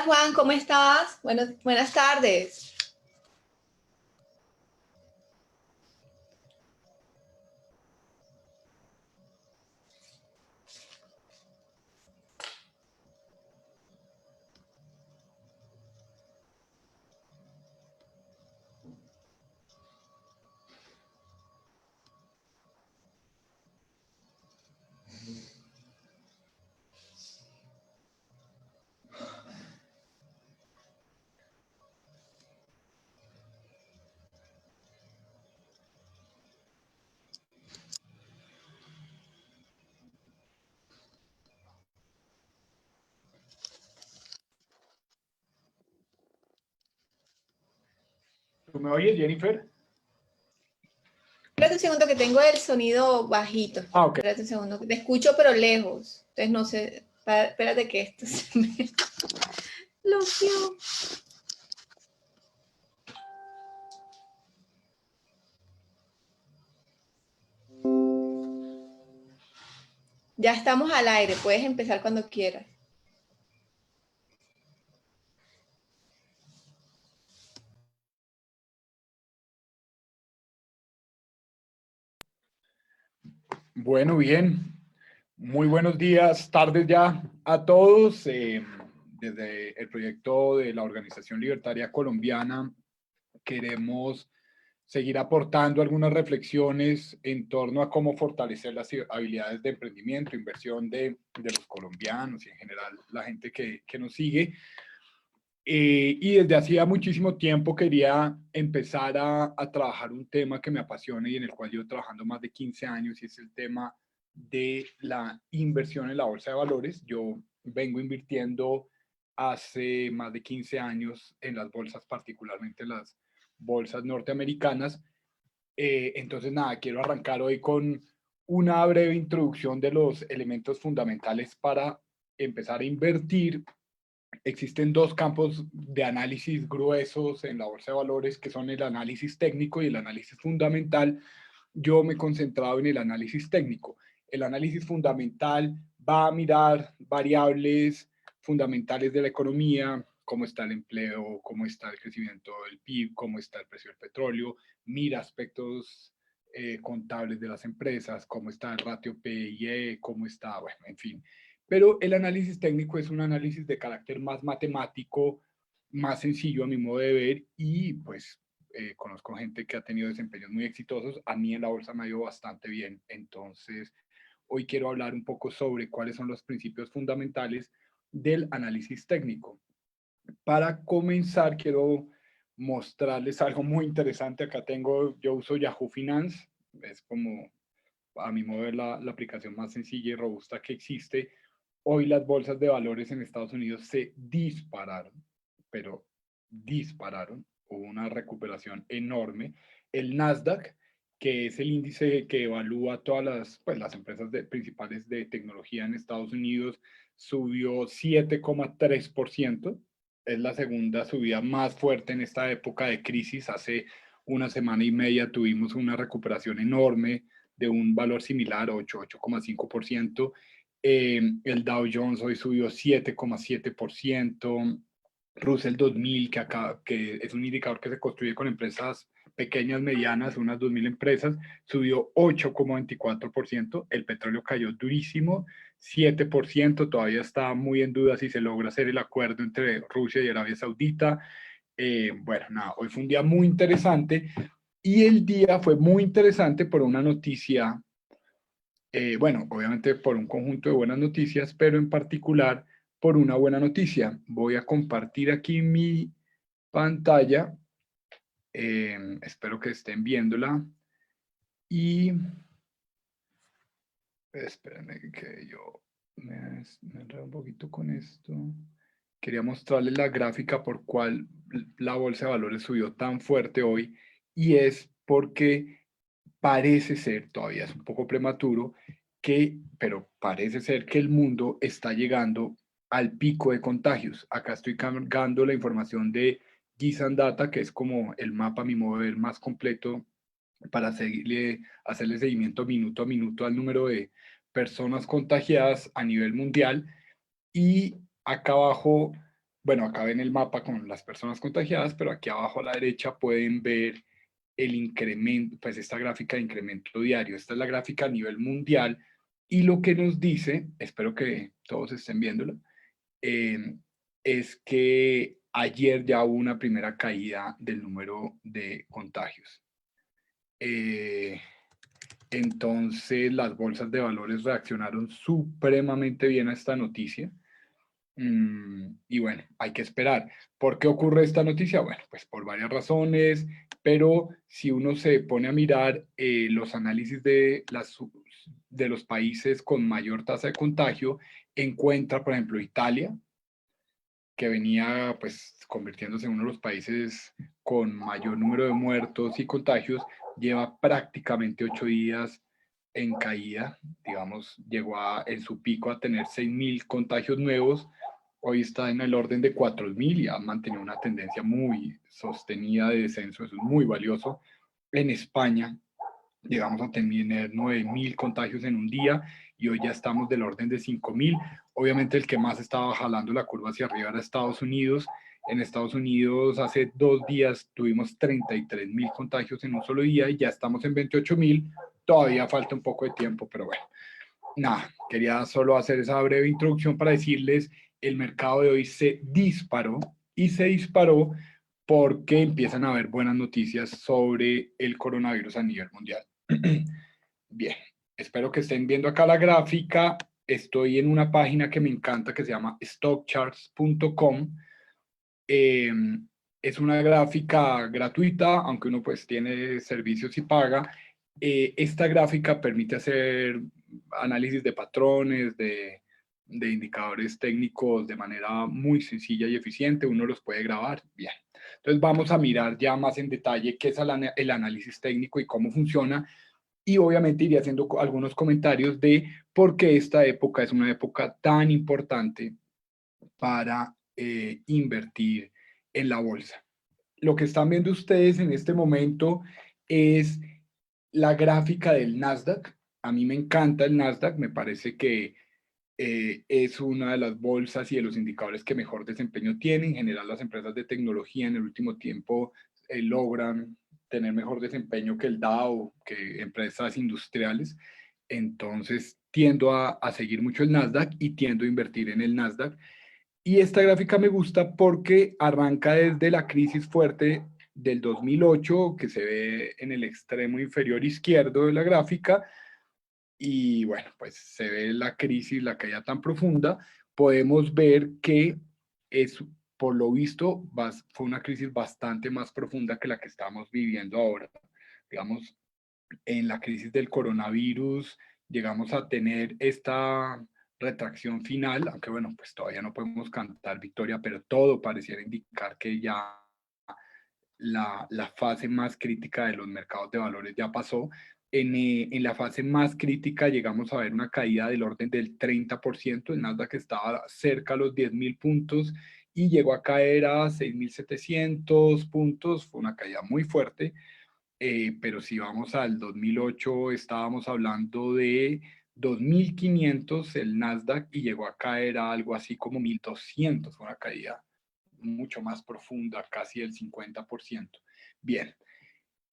Juan, ¿cómo estás? Buenas tardes. ¿Tú me oyes, Jennifer? Espérate un segundo que tengo el sonido bajito. Ok. Espérate un segundo, te escucho pero lejos. Entonces no sé, espérate que esto se me bloqueó. Ya estamos al aire, puedes empezar cuando quieras. Bueno, bien. Muy buenos días, tardes ya a todos. Desde el proyecto de la Organización Libertaria Colombiana queremos seguir aportando algunas reflexiones en torno a cómo fortalecer las habilidades de emprendimiento, inversión de los colombianos y en general la gente que nos sigue. Y desde hacía muchísimo tiempo quería empezar a trabajar un tema que me apasiona y en el cual llevo trabajando más de 15 años, y es el tema de la inversión en la bolsa de valores. Yo vengo invirtiendo hace más de 15 años en las bolsas, particularmente en las bolsas norteamericanas. Entonces, nada, quiero arrancar hoy con una breve introducción de los elementos fundamentales para empezar a invertir. Existen dos campos de análisis gruesos en la bolsa de valores, que son el análisis técnico y el análisis fundamental. Yo me he concentrado en el análisis técnico. El análisis fundamental va a mirar variables fundamentales de la economía, cómo está el empleo, cómo está el crecimiento del PIB, cómo está el precio del petróleo, mira aspectos contables de las empresas, cómo está el ratio PIE, cómo está, bueno, en fin. Pero el análisis técnico es un análisis de carácter más matemático, más sencillo a mi modo de ver, y pues conozco gente que ha tenido desempeños muy exitosos. A mí en la bolsa me ha ido bastante bien. Entonces, hoy quiero hablar un poco sobre cuáles son los principios fundamentales del análisis técnico. Para comenzar, quiero mostrarles algo muy interesante. Acá yo uso Yahoo Finance, es como a mi modo de ver la aplicación más sencilla y robusta que existe. Hoy las bolsas de valores en Estados Unidos se dispararon, pero dispararon. Hubo una recuperación enorme. El Nasdaq, que es el índice que evalúa todas las empresas principales de tecnología en Estados Unidos, subió 7,3%. Es la segunda subida más fuerte en esta época de crisis. Hace una semana y media tuvimos una recuperación enorme de un valor similar, 8,5%. El Dow Jones hoy subió 7,7%. Russell 2000, que es un indicador que se construye con empresas pequeñas, medianas, unas 2.000 empresas, subió 8,24%. El petróleo cayó durísimo, 7%. Todavía está muy en duda si se logra hacer el acuerdo entre Rusia y Arabia Saudita. Bueno, nada, hoy fue un día muy interesante, y el día fue muy interesante por una noticia, bueno, obviamente por un conjunto de buenas noticias, pero en particular por una buena noticia. Voy a compartir aquí mi pantalla. Espero que estén viéndola. Y espérenme que yo me enredo un poquito con esto. Quería mostrarles la gráfica por cual la bolsa de valores subió tan fuerte hoy, y es porque parece ser, todavía es un poco prematuro, pero parece ser que el mundo está llegando al pico de contagios. Acá estoy cargando la información de Gisan Data, que es como el mapa, a mi modo de ver, más completo para hacerle seguimiento minuto a minuto al número de personas contagiadas a nivel mundial. Y acá abajo bueno, acá ven el mapa con las personas contagiadas, pero aquí abajo a la derecha pueden ver el incremento, pues esta gráfica de incremento diario. Esta es la gráfica a nivel mundial y lo que nos dice, espero que todos estén viéndola, eh, es que ayer ya hubo una primera caída del número de contagios. Entonces las bolsas de valores reaccionaron supremamente bien a esta noticia. Y bueno, hay que esperar. ¿Por qué ocurre esta noticia? Bueno, pues por varias razones, pero si uno se pone a mirar los análisis de los países con mayor tasa de contagio, encuentra, por ejemplo, Italia, que venía pues convirtiéndose en uno de los países con mayor número de muertos y contagios, lleva prácticamente 8 días en caída, digamos, llegó en su pico a tener 6.000 contagios nuevos, hoy está en el orden de 4.000 y ha mantenido una tendencia muy sostenida de descenso, eso es muy valioso. En España llegamos a tener 9.000 contagios en un día y hoy ya estamos del orden de 5.000. Obviamente el que más estaba jalando la curva hacia arriba era Estados Unidos. En Estados Unidos hace 2 días tuvimos 33.000 contagios en un solo día y ya estamos en 28.000. Todavía falta un poco de tiempo, pero bueno. Nada, quería solo hacer esa breve introducción para decirles, el mercado de hoy se disparó y se disparó porque empiezan a haber buenas noticias sobre el coronavirus a nivel mundial. Bien, espero que estén viendo acá la gráfica. Estoy en una página que me encanta que se llama stockcharts.com. Es una gráfica gratuita, aunque uno pues tiene servicios y paga. Esta gráfica permite hacer análisis de patrones, de indicadores técnicos de manera muy sencilla y eficiente. Uno los puede grabar. Bien. Entonces vamos a mirar ya más en detalle qué es el análisis técnico y cómo funciona. Y obviamente iré haciendo algunos comentarios de por qué esta época es una época tan importante para invertir en la bolsa. Lo que están viendo ustedes en este momento es la gráfica del Nasdaq. A mí me encanta el Nasdaq, me parece que es una de las bolsas y de los indicadores que mejor desempeño tienen. En general, las empresas de tecnología en el último tiempo logran tener mejor desempeño que el Dow, que empresas industriales. Entonces, tiendo a seguir mucho el Nasdaq y tiendo a invertir en el Nasdaq. Y esta gráfica me gusta porque arranca desde la crisis fuerte del 2008, que se ve en el extremo inferior izquierdo de la gráfica, y bueno, pues se ve la crisis, la caída tan profunda. Podemos ver que es, por lo visto, fue una crisis bastante más profunda que la que estamos viviendo ahora. Digamos, en la crisis del coronavirus llegamos a tener esta retracción final, aunque bueno, pues todavía no podemos cantar victoria, pero todo pareciera indicar que ya la fase más crítica de los mercados de valores ya pasó. En la fase más crítica llegamos a ver una caída del orden del 30%, el Nasdaq estaba cerca a los 10.000 puntos y llegó a caer a 6.700 puntos, fue una caída muy fuerte. Pero si vamos al 2008, estábamos hablando de 2.500 el Nasdaq y llegó a caer a algo así como 1.200, una caída mucho más profunda, casi el 50%. Bien,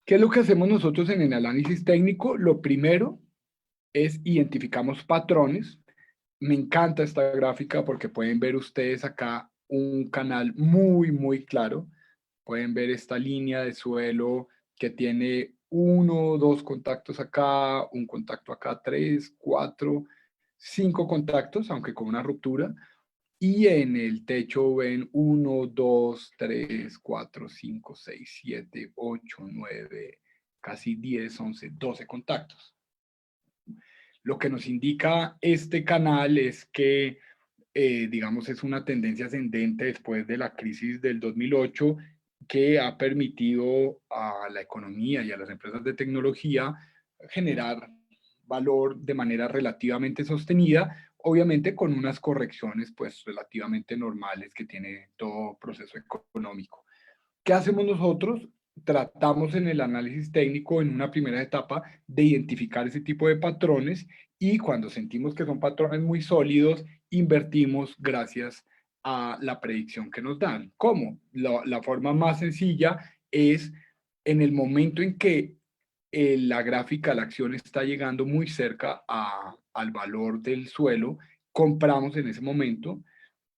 ¿qué es lo que hacemos nosotros en el análisis técnico? Lo primero es identificamos patrones. Me encanta esta gráfica porque pueden ver ustedes acá un canal muy, muy claro. Pueden ver esta línea de suelo que tiene 1, 2 contactos acá, un contacto acá, 3, 4, 5 contactos, aunque con una ruptura. Y en el techo ven 1, 2, 3, 4, 5, 6, 7, 8, 9, casi 10, 11, 12 contactos. Lo que nos indica este canal es que, digamos, es una tendencia ascendente después de la crisis del 2008 que ha permitido a la economía y a las empresas de tecnología generar valor de manera relativamente sostenida, obviamente con unas correcciones pues relativamente normales que tiene todo proceso económico. ¿Qué hacemos nosotros? Tratamos en el análisis técnico en una primera etapa de identificar ese tipo de patrones y cuando sentimos que son patrones muy sólidos, invertimos gracias a la predicción que nos dan. ¿Cómo? La forma más sencilla es en el momento en que la gráfica, la acción está llegando muy cerca al valor del suelo, compramos en ese momento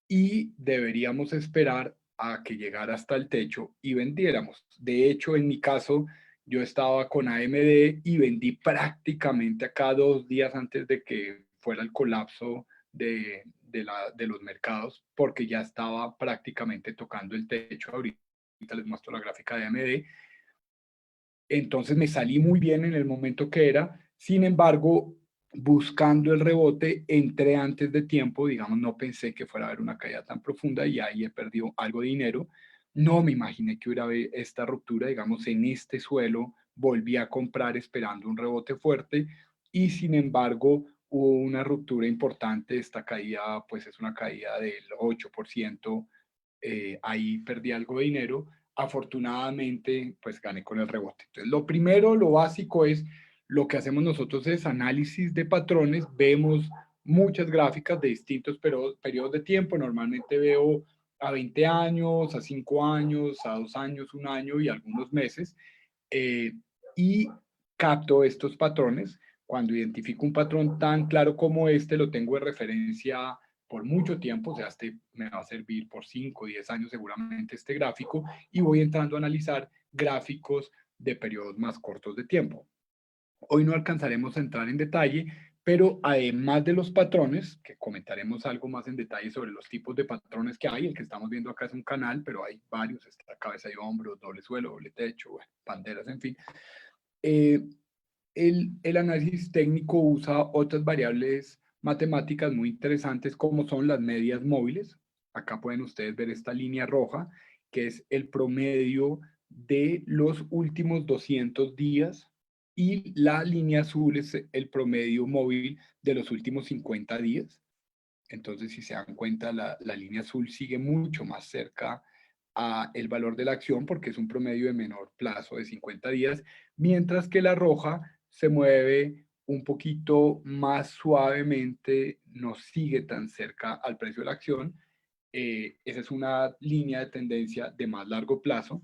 y deberíamos esperar a que llegara hasta el techo y vendiéramos. De hecho, en mi caso, yo estaba con AMD y vendí prácticamente acá 2 días antes de que fuera el colapso de los mercados, porque ya estaba prácticamente tocando el techo. Ahorita les muestro la gráfica de AMD. Entonces me salí muy bien en el momento que era. Sin embargo, buscando el rebote, entré antes de tiempo, digamos, no pensé que fuera a haber una caída tan profunda y ahí he perdido algo de dinero. No me imaginé que hubiera esta ruptura, digamos, en este suelo. Volví a comprar esperando un rebote fuerte y sin embargo hubo una ruptura importante. Esta caída, pues es una caída del 8%. Ahí perdí algo de dinero. Afortunadamente, pues gané con el rebote. Entonces, lo primero, lo básico es, lo que hacemos nosotros es análisis de patrones, vemos muchas gráficas de distintos periodos de tiempo, normalmente veo a 20 años, a 5 años, a 2 años, 1 año y algunos meses, eh, y capto estos patrones. Cuando identifico un patrón tan claro como este, lo tengo de referencia por mucho tiempo, o sea, este me va a servir por 5 o 10 años seguramente este gráfico, y voy entrando a analizar gráficos de periodos más cortos de tiempo. Hoy no alcanzaremos a entrar en detalle, pero además de los patrones, que comentaremos algo más en detalle sobre los tipos de patrones que hay, el que estamos viendo acá es un canal, pero hay varios, está cabeza y hombro, doble suelo, doble techo, bueno, banderas, en fin. Eh, el análisis técnico usa otras variables matemáticas muy interesantes como son las medias móviles. Acá pueden ustedes ver esta línea roja, que es el promedio de los últimos 200 días, y la línea azul es el promedio móvil de los últimos 50 días. Entonces, si se dan cuenta, la línea azul sigue mucho más cerca a el valor de la acción porque es un promedio de menor plazo de 50 días, mientras que la roja se mueve un poquito más suavemente, no sigue tan cerca al precio de la acción. Esa es una línea de tendencia de más largo plazo.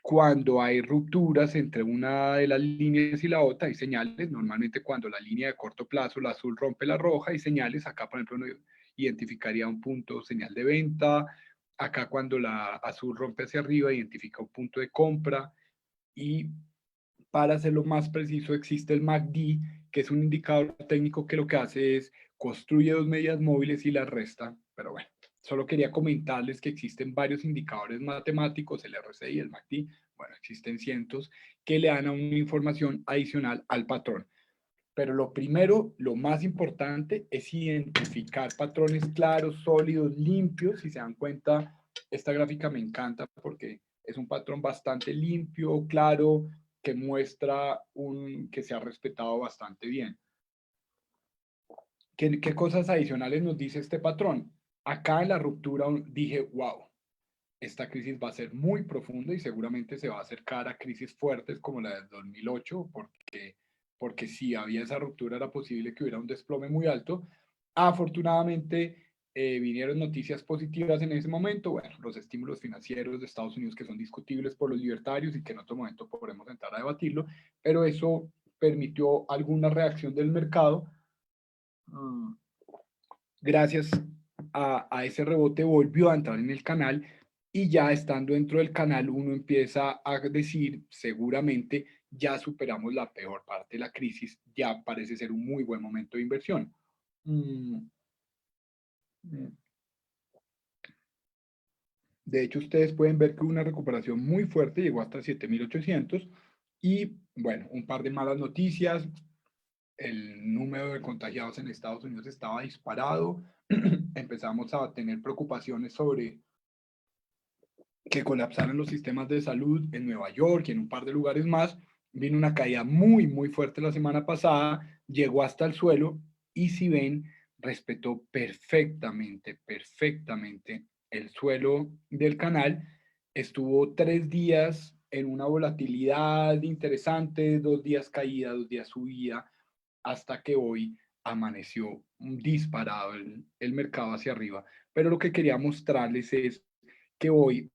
Cuando hay rupturas entre una de las líneas y la otra, hay señales. Normalmente cuando la línea de corto plazo, la azul rompe la roja, hay señales. Acá, por ejemplo, identificaría un punto señal de venta. Acá cuando la azul rompe hacia arriba, identifica un punto de compra. Y para hacerlo más preciso, existe el MACD, que es un indicador técnico que lo que hace es construye dos medias móviles y las resta. Pero bueno, solo quería comentarles que existen varios indicadores matemáticos, el RSI, el MACD, bueno, existen cientos, que le dan a una información adicional al patrón. Pero lo primero, lo más importante, es identificar patrones claros, sólidos, limpios. Si se dan cuenta, esta gráfica me encanta porque es un patrón bastante limpio, claro, que muestra que se ha respetado bastante bien. ¿Qué cosas adicionales nos dice este patrón? Acá en la ruptura dije, wow, esta crisis va a ser muy profunda y seguramente se va a acercar a crisis fuertes como la del 2008, porque si había esa ruptura era posible que hubiera un desplome muy alto. Afortunadamente vinieron noticias positivas en ese momento, bueno, los estímulos financieros de Estados Unidos que son discutibles por los libertarios y que en otro momento podremos entrar a debatirlo, pero eso permitió alguna reacción del mercado. Gracias a ese rebote volvió a entrar en el canal, y ya estando dentro del canal uno empieza a decir seguramente ya superamos la peor parte de la crisis, ya parece ser un muy buen momento de inversión. De hecho, ustedes pueden ver que una recuperación muy fuerte llegó hasta 7.800, y bueno, un par de malas noticias. El número de contagiados en Estados Unidos estaba disparado. Empezamos a tener preocupaciones sobre que colapsaran los sistemas de salud en Nueva York y en un par de lugares más. Vino una caída muy, muy fuerte la semana pasada, llegó hasta el suelo, y si ven, respetó perfectamente, perfectamente el suelo del canal. Estuvo 3 días en una volatilidad interesante, 2 días caída, 2 días subida, hasta que hoy amaneció disparado el mercado hacia arriba. Pero lo que quería mostrarles es que hoy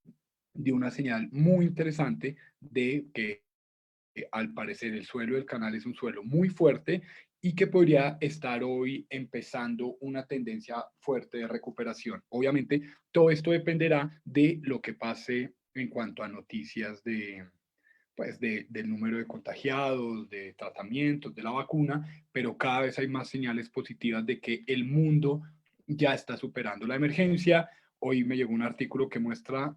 dio una señal muy interesante de que al parecer el suelo del canal es un suelo muy fuerte y que podría estar hoy empezando una tendencia fuerte de recuperación. Obviamente, todo esto dependerá de lo que pase en cuanto a noticias del número de contagiados, de tratamientos, de la vacuna, pero cada vez hay más señales positivas de que el mundo ya está superando la emergencia. Hoy me llegó un artículo que muestra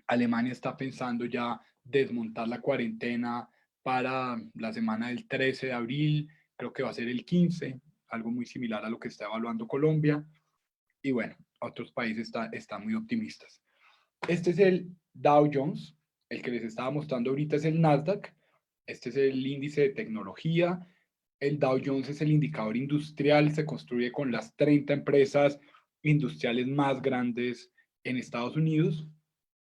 Alemania está pensando ya desmontar la cuarentena para la semana del 13 de abril, creo que va a ser el 15, algo muy similar a lo que está evaluando Colombia. Y bueno, otros países están muy optimistas. Este es el Dow Jones, el que les estaba mostrando ahorita es el Nasdaq, este es el índice de tecnología, el Dow Jones es el indicador industrial, se construye con las 30 empresas industriales más grandes en Estados Unidos.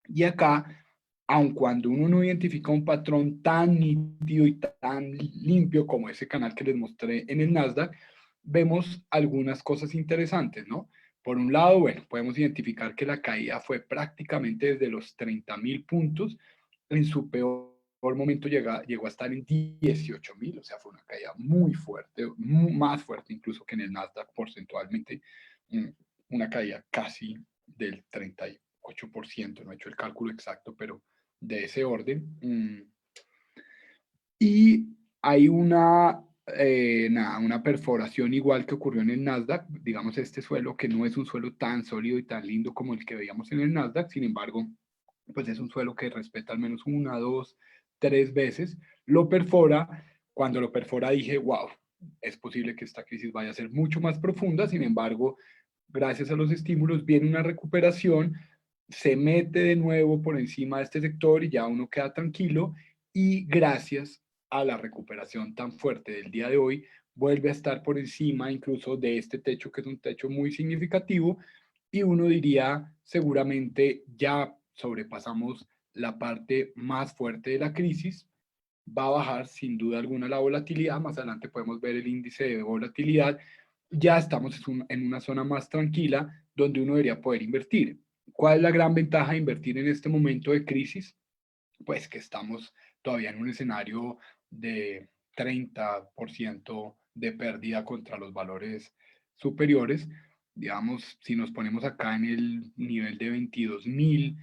Y acá, aun cuando uno no identifica un patrón tan nítido y tan limpio como ese canal que les mostré en el Nasdaq, vemos algunas cosas interesantes, ¿no? Por un lado, bueno, podemos identificar que la caída fue prácticamente desde los 30.000 puntos. En su peor momento llegó a estar en 18.000, o sea, fue una caída muy fuerte, más fuerte incluso que en el Nasdaq porcentualmente, una caída casi del 38%, no he hecho el cálculo exacto, pero de ese orden. Y hay una perforación igual que ocurrió en el Nasdaq, digamos este suelo que no es un suelo tan sólido y tan lindo como el que veíamos en el Nasdaq, sin embargo, pues es un suelo que respeta al menos una, dos, tres veces, lo perfora. Cuando lo perfora dije, wow, es posible que esta crisis vaya a ser mucho más profunda, sin embargo, gracias a los estímulos viene una recuperación, se mete de nuevo por encima de este sector y ya uno queda tranquilo, y gracias a la recuperación tan fuerte del día de hoy, vuelve a estar por encima incluso de este techo, que es un techo muy significativo, y uno diría seguramente ya sobrepasamos la parte más fuerte de la crisis. Va a bajar sin duda alguna la volatilidad, más adelante podemos ver el índice de volatilidad, ya estamos en una zona más tranquila donde uno debería poder invertir. ¿Cuál es la gran ventaja de invertir en este momento de crisis? Pues que estamos todavía en un escenario de 30% de pérdida contra los valores superiores. Digamos, si nos ponemos acá en el nivel de 22.000,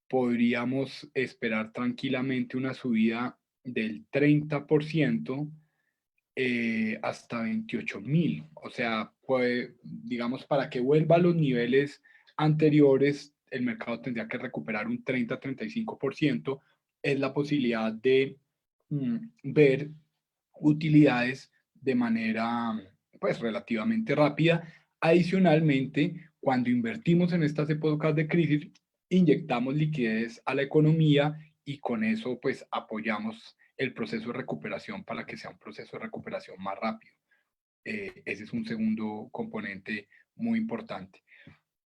podríamos esperar tranquilamente una subida del 30% hasta 28.000. O sea, digamos, para que vuelva a los niveles anteriores, el mercado tendría que recuperar un 30-35%. Es la posibilidad de ver utilidades de manera, pues, relativamente rápida. Adicionalmente, cuando invertimos en estas épocas de crisis, inyectamos liquidez a la economía y con eso, pues, apoyamos el proceso de recuperación para que sea un proceso de recuperación más rápido. Ese es un segundo componente muy importante.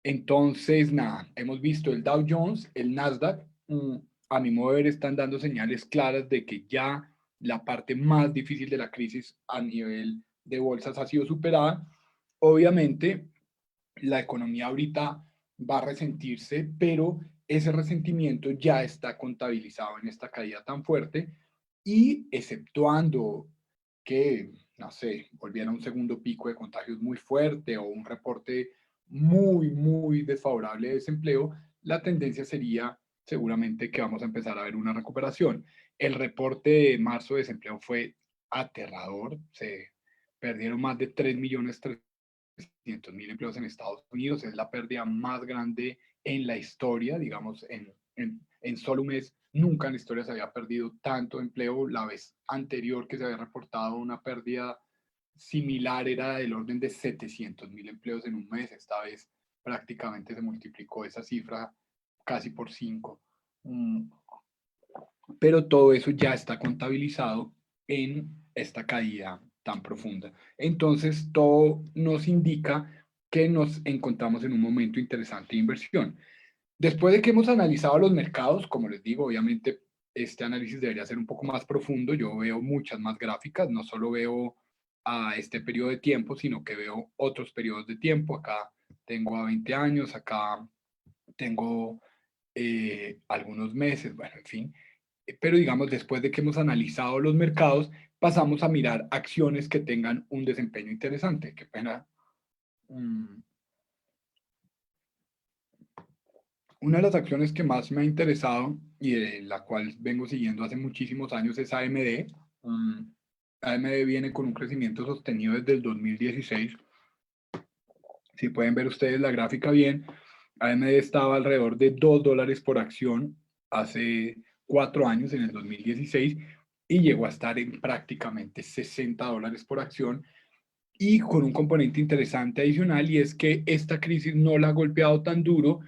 Entonces, nada, hemos visto el Dow Jones, el Nasdaq, a mi modo de ver, están dando señales claras de que ya la parte más difícil de la crisis a nivel de bolsas ha sido superada. Obviamente, la economía ahorita va a resentirse, pero ese resentimiento ya está contabilizado en esta caída tan fuerte, y exceptuando que, no sé, volviera un segundo pico de contagios muy fuerte o un reporte muy, muy desfavorable de desempleo, la tendencia sería seguramente que vamos a empezar a ver una recuperación. El reporte de marzo de desempleo fue aterrador, se perdieron más de 3.300.000 empleos en Estados Unidos, es la pérdida más grande en la historia, digamos, en solo un mes. Nunca en la historia se había perdido tanto empleo. La vez anterior que se había reportado una pérdida similar era del orden de 700.000 empleos en un mes. Esta vez prácticamente se multiplicó esa cifra casi por 5. Pero todo eso ya está contabilizado en esta caída tan profunda. Entonces, todo nos indica que nos encontramos en un momento interesante de inversión. Después de que hemos analizado los mercados, como les digo, obviamente este análisis debería ser un poco más profundo. Yo veo muchas más gráficas, no solo veo a este periodo de tiempo, sino que veo otros periodos de tiempo. Acá tengo a 20 años, acá tengo algunos meses, bueno, en fin. Pero digamos, después de que hemos analizado los mercados, pasamos a mirar acciones que tengan un desempeño interesante. Qué pena. Una de las acciones que más me ha interesado y de la cual vengo siguiendo hace muchísimos años es AMD. AMD viene con un crecimiento sostenido desde el 2016. Si pueden ver ustedes la gráfica bien, AMD estaba alrededor de $2 por acción hace 4 años, en el 2016, y llegó a estar en prácticamente $60 por acción, y con un componente interesante adicional, y es que esta crisis no la ha golpeado tan duro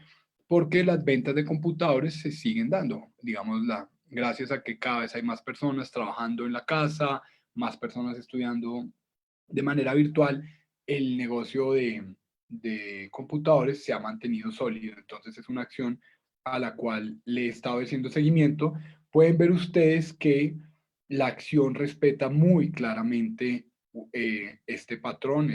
porque las ventas de computadores se siguen dando, digamos, gracias a que cada vez hay más personas trabajando en la casa, más personas estudiando de manera virtual, el negocio de computadores se ha mantenido sólido. Entonces es una acción a la cual le he estado haciendo seguimiento. Pueden ver ustedes que la acción respeta muy claramente este patrón.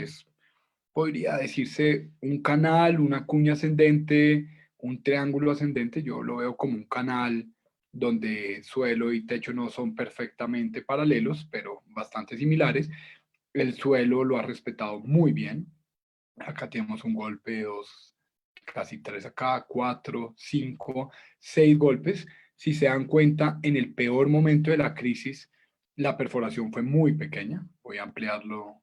Podría decirse un canal, una cuña ascendente, un triángulo ascendente. Yo lo veo como un canal donde suelo y techo no son perfectamente paralelos, pero bastante similares. El suelo lo ha respetado muy bien. Acá tenemos un golpe, dos, casi tres acá, 4, 5, 6 golpes. Si se dan cuenta, en el peor momento de la crisis, la perforación fue muy pequeña. Voy a ampliarlo.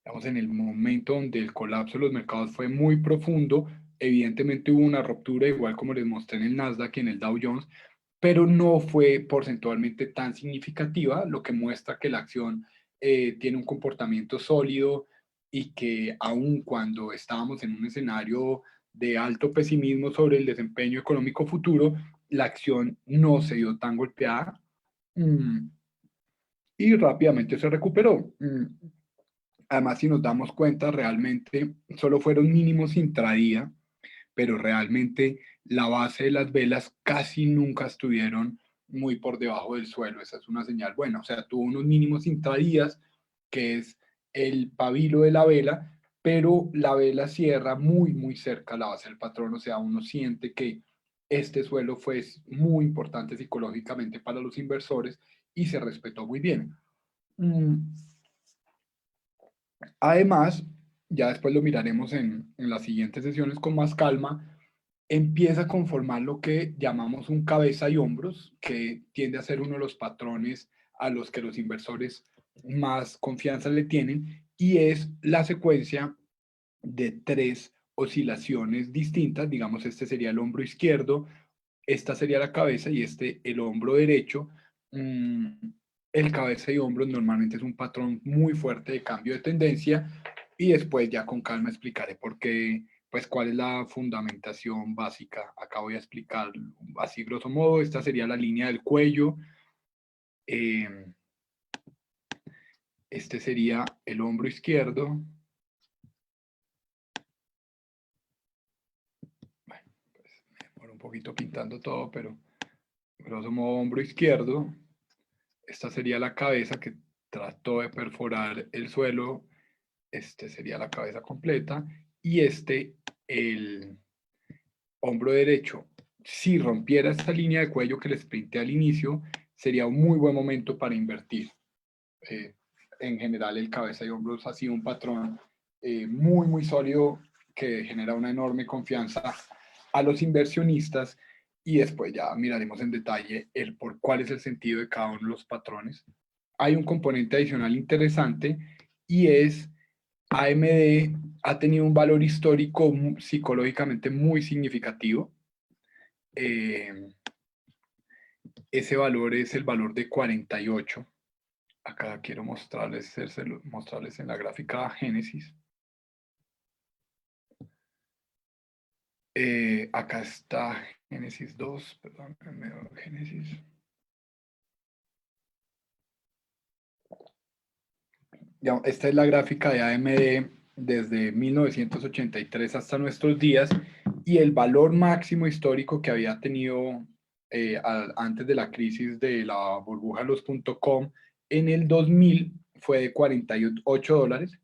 Estamos en el momento donde el colapso de los mercados fue muy profundo. Evidentemente hubo una ruptura, igual como les mostré en el Nasdaq y en el Dow Jones, pero no fue porcentualmente tan significativa, lo que muestra que la acción tiene un comportamiento sólido, y que aun cuando estábamos en un escenario de alto pesimismo sobre el desempeño económico futuro, la acción no se vio tan golpeada, y rápidamente se recuperó. Además, si nos damos cuenta, realmente solo fueron mínimos intradía, pero realmente la base de las velas casi nunca estuvieron muy por debajo del suelo. Esa es una señal buena. O sea, tuvo unos mínimos intradías, que es el pabilo de la vela, pero la vela cierra muy, muy cerca a la base del patrón. O sea, uno siente que este suelo fue muy importante psicológicamente para los inversores y se respetó muy bien. Además, ya después lo miraremos en las siguientes sesiones con más calma, empieza a conformar lo que llamamos un cabeza y hombros, que tiende a ser uno de los patrones a los que los inversores más confianza le tienen, y es la secuencia de 3 oscilaciones distintas. Digamos, este sería el hombro izquierdo, esta sería la cabeza y este el hombro derecho. El cabeza y hombros normalmente es un patrón muy fuerte de cambio de tendencia, y después ya con calma explicaré por qué, pues cuál es la fundamentación básica. Acá voy a explicar así grosso modo. Esta sería la línea del cuello. Este sería el hombro izquierdo. Bueno, pues me demoro un poquito pintando todo, pero grosso modo hombro izquierdo. Esta sería la cabeza que trató de perforar el suelo. Este sería la cabeza completa. Y este, el hombro derecho. Si rompiera esta línea de cuello que les pinté al inicio, sería un muy buen momento para invertir. En general, el cabeza y hombros ha sido un patrón muy, muy sólido, que genera una enorme confianza a los inversionistas, y después ya miraremos en detalle por cuál es el sentido de cada uno de los patrones. Hay un componente adicional interesante, y es AMD ha tenido un valor histórico psicológicamente muy significativo. Ese valor es el valor de 48. Acá quiero mostrarles en la gráfica Génesis. Acá está Génesis 2, perdón, Génesis. Ya, esta es la gráfica de AMD desde 1983 hasta nuestros días, y el valor máximo histórico que había tenido antes de la crisis de la burbuja de los .com en el 2000 fue de $48.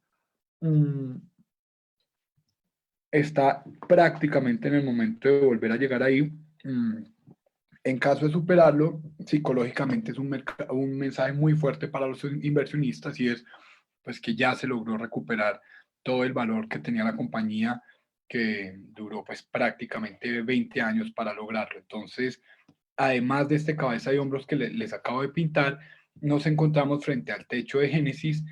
Está prácticamente en el momento de volver a llegar ahí. En caso de superarlo, psicológicamente es un mensaje muy fuerte para los inversionistas y es pues que ya se logró recuperar todo el valor que tenía la compañía, que duró pues prácticamente 20 años para lograrlo. Entonces, además de este cabeza de hombros que les acabo de pintar, nos encontramos frente al techo de Génesis.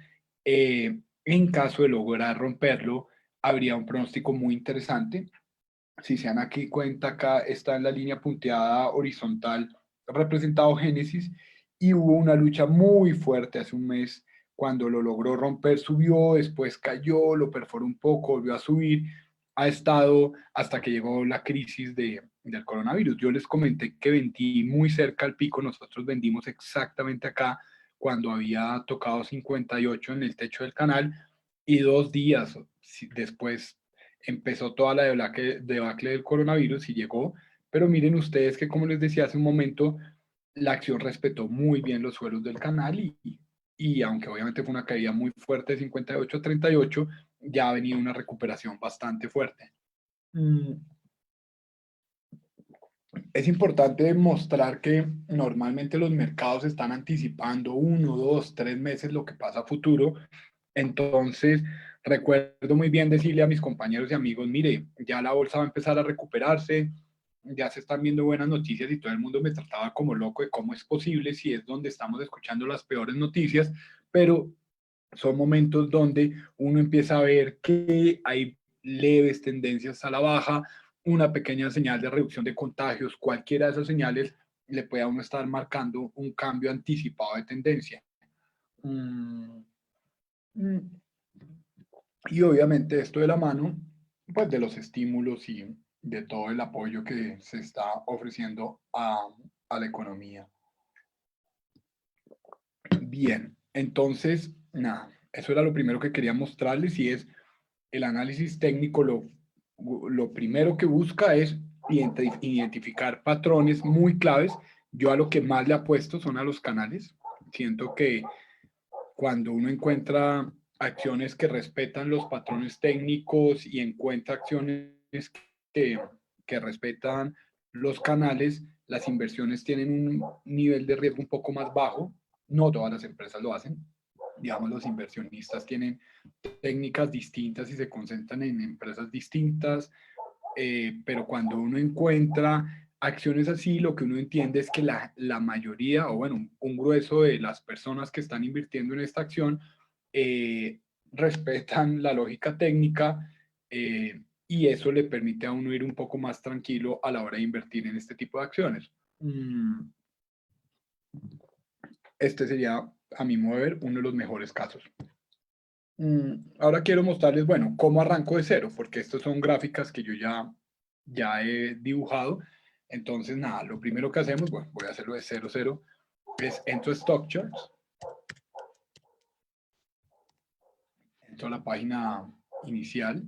En caso de lograr romperlo, habría un pronóstico muy interesante. Si se dan aquí cuenta, acá está en la línea punteada horizontal representado Génesis, y hubo una lucha muy fuerte hace un mes. Cuando lo logró romper, subió, después cayó, lo perforó un poco, volvió a subir, ha estado hasta que llegó la crisis del coronavirus. Yo les comenté que vendí muy cerca al pico, nosotros vendimos exactamente acá cuando había tocado 58 en el techo del canal, y 2 días después empezó toda la debacle del coronavirus y llegó. Pero miren ustedes que, como les decía hace un momento, la acción respetó muy bien los suelos del canal, y aunque obviamente fue una caída muy fuerte de 58 a 38, ya ha venido una recuperación bastante fuerte. Es importante mostrar que normalmente los mercados están anticipando 1, 2, 3 meses lo que pasa a futuro. Entonces, recuerdo muy bien decirle a mis compañeros y amigos, mire, ya la bolsa va a empezar a recuperarse, ya se están viendo buenas noticias, y todo el mundo me trataba como loco de cómo es posible si es donde estamos escuchando las peores noticias, pero son momentos donde uno empieza a ver que hay leves tendencias a la baja, una pequeña señal de reducción de contagios. Cualquiera de esas señales le puede a uno estar marcando un cambio anticipado de tendencia. Y obviamente esto de la mano pues de los estímulos y de todo el apoyo que se está ofreciendo a la economía. Bien, entonces, nada, eso era lo primero que quería mostrarles, y es el análisis técnico. Lo primero que busca es identificar patrones muy claves. Yo a lo que más le apuesto son a los canales. Siento que cuando uno encuentra acciones que respetan los patrones técnicos y encuentra acciones que, que respetan los canales, las inversiones tienen un nivel de riesgo un poco más bajo. No todas las empresas lo hacen. Digamos, los inversionistas tienen técnicas distintas y se concentran en empresas distintas, pero cuando uno encuentra acciones así, lo que uno entiende es que la mayoría, o bueno, un grueso de las personas que están invirtiendo en esta acción respetan la lógica técnica, y eso le permite a uno ir un poco más tranquilo a la hora de invertir en este tipo de acciones. Este sería, a mi modo de ver, uno de los mejores casos. Ahora quiero mostrarles, bueno, cómo arranco de cero, porque estas son gráficas que yo ya he dibujado. Entonces, nada, lo primero que hacemos, bueno, voy a hacerlo de 0, 0, es entro a Stock Charts, entro a la página inicial,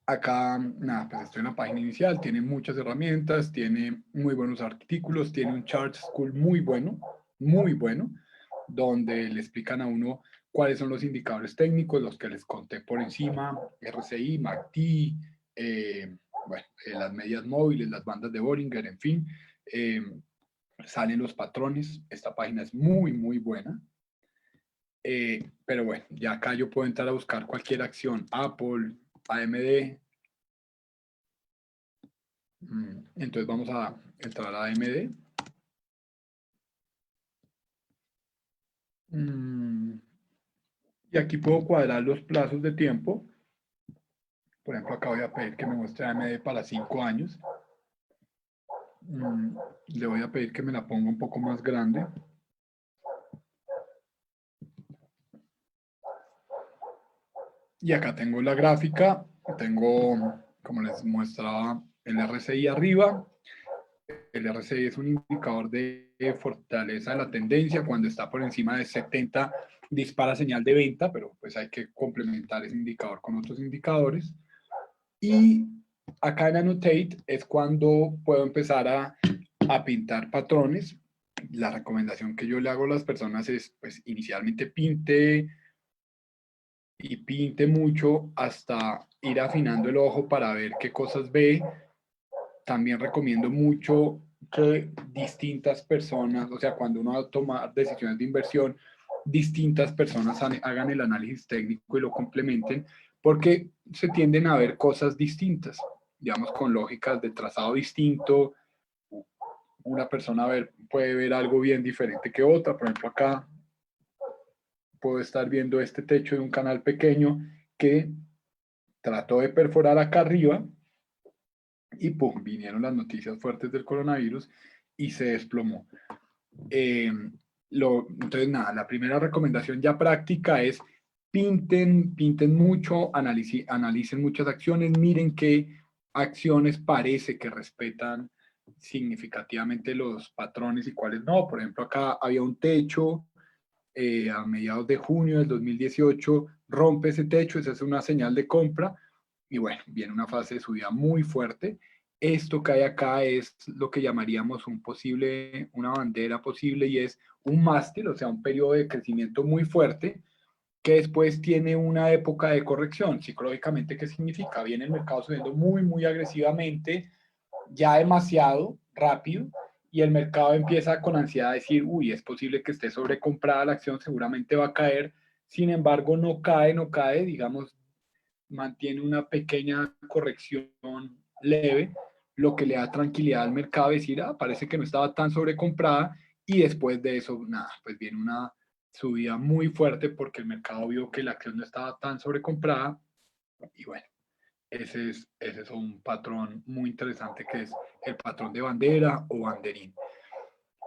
acá, nada, pues estoy en la página inicial, tiene muchas herramientas, tiene muy buenos artículos, tiene un chart school muy bueno, donde le explican a uno cuáles son los indicadores técnicos, los que les conté por encima: RSI, MACD, bueno, las medias móviles, las bandas de Bollinger, en fin. Salen los patrones. Esta página es muy buena. Pero bueno, ya acá yo puedo entrar a buscar cualquier acción, Apple, AMD. Entonces vamos a entrar a AMD. Y aquí puedo cuadrar los plazos de tiempo. Por ejemplo, acá voy a pedir que me muestre AMD para 5 años. Le voy a pedir que me la ponga un poco más grande. Y acá tengo la gráfica, tengo, como les mostraba, el RSI arriba. El RSI es un indicador de fortaleza de la tendencia. Cuando está por encima de 70, dispara señal de venta, pero pues hay que complementar ese indicador con otros indicadores. Y acá en Annotate es cuando puedo empezar a pintar patrones. La recomendación que yo le hago a las personas es, pues, inicialmente pinte y pinte mucho hasta ir afinando el ojo para ver qué cosas ve. También recomiendo mucho que distintas personas, o sea, cuando uno va a tomar decisiones de inversión, distintas personas hagan el análisis técnico y lo complementen, porque se tienden a ver cosas distintas, digamos, con lógicas de trazado distinto. Una persona puede ver algo bien diferente que otra. Por ejemplo, acá puedo estar viendo este techo de un canal pequeño que trató de perforar acá arriba y pum, vinieron las noticias fuertes del coronavirus y se desplomó. Entonces, nada, la primera recomendación ya práctica es pinten mucho, analicen muchas acciones, miren qué acciones parece que respetan significativamente los patrones y cuáles no. Por ejemplo, acá había un techo a mediados de junio del 2018, rompe ese techo, esa es una señal de compra y bueno, viene una fase de subida muy fuerte. Esto que hay acá es lo que llamaríamos una bandera posible y es un mástil, o sea, un periodo de crecimiento muy fuerte que después tiene una época de corrección. Psicológicamente, ¿qué significa? Viene el mercado subiendo muy agresivamente, ya demasiado rápido, y el mercado empieza con ansiedad a decir, uy, es posible que esté sobrecomprada la acción, seguramente va a caer. Sin embargo, no cae, digamos, mantiene una pequeña corrección leve, lo que le da tranquilidad al mercado, decir, parece que no estaba tan sobrecomprada, y después de eso, nada, pues viene una subida muy fuerte porque el mercado vio que la acción no estaba tan sobrecomprada, y bueno, ese es un patrón muy interesante que es el patrón de bandera o banderín.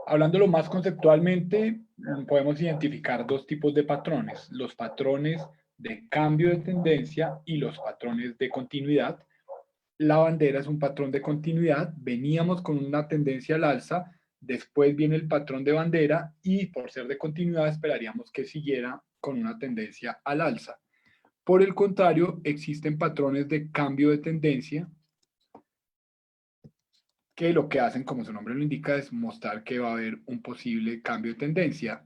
Hablándolo más conceptualmente, podemos identificar dos tipos de patrones: los patrones de cambio de tendencia y los patrones de continuidad. La bandera es un patrón de continuidad, veníamos con una tendencia al alza, después viene el patrón de bandera y por ser de continuidad esperaríamos que siguiera con una tendencia al alza. Por el contrario, existen patrones de cambio de tendencia que lo que hacen, como su nombre lo indica, es mostrar que va a haber un posible cambio de tendencia.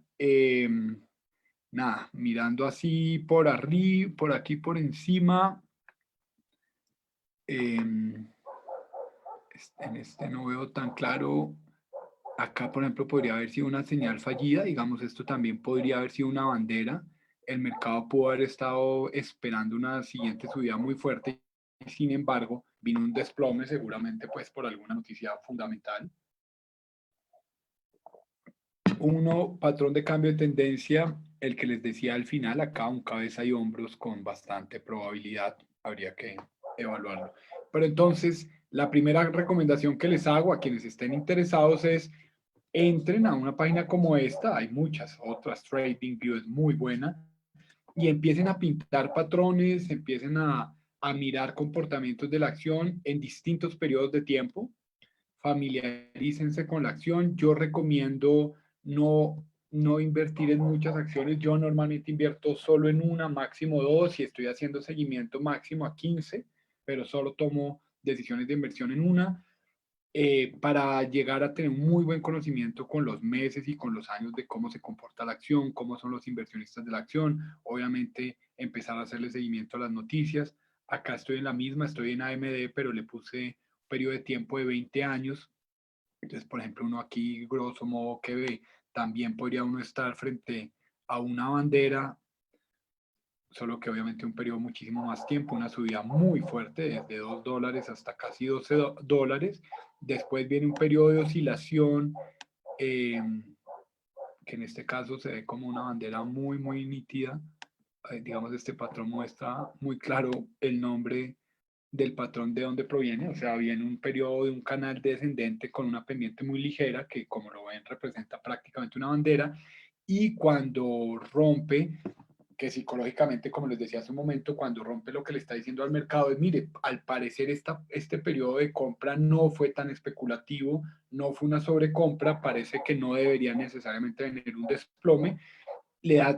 Nada, mirando así por arriba, por aquí por encima, en este no veo tan claro. Acá, por ejemplo, podría haber sido una señal fallida, digamos, esto también podría haber sido una bandera. El mercado pudo haber estado esperando una siguiente subida muy fuerte, sin embargo, vino un desplome, seguramente pues por alguna noticia fundamental. Patrón de cambio de tendencia, el que les decía al final, acá un cabeza y hombros con bastante probabilidad, habría que evaluarlo. Pero entonces, la primera recomendación que les hago a quienes estén interesados es: entren a una página como esta, hay muchas otras, TradingView es muy buena, y empiecen a pintar patrones, empiecen a mirar comportamientos de la acción en distintos periodos de tiempo, familiarícense con la acción. Yo recomiendo no invertir en muchas acciones. Yo normalmente invierto solo en una, máximo dos, y estoy haciendo seguimiento máximo a 15, pero solo tomo decisiones de inversión en una, para llegar a tener un muy buen conocimiento con los meses y con los años de cómo se comporta la acción, cómo son los inversionistas de la acción. Obviamente, empezar a hacerle seguimiento a las noticias. Acá estoy en la misma, estoy en AMD, pero le puse periodo de tiempo de 20 años. Entonces, por ejemplo, uno aquí, grosso modo, que ve, también podría uno estar frente a una bandera, solo que obviamente un periodo muchísimo más tiempo, una subida muy fuerte, desde $2 hasta casi $12. Después viene un periodo de oscilación, que en este caso se ve como una bandera muy nítida. Digamos, este patrón muestra muy claro el nombre del patrón de dónde proviene, o sea, viene un periodo de un canal descendente con una pendiente muy ligera que, como lo ven, representa prácticamente una bandera, y cuando rompe, que psicológicamente, como les decía hace un momento, cuando rompe, lo que le está diciendo al mercado es: mire, al parecer este periodo de compra no fue tan especulativo, no fue una sobrecompra, parece que no debería necesariamente venir un desplome.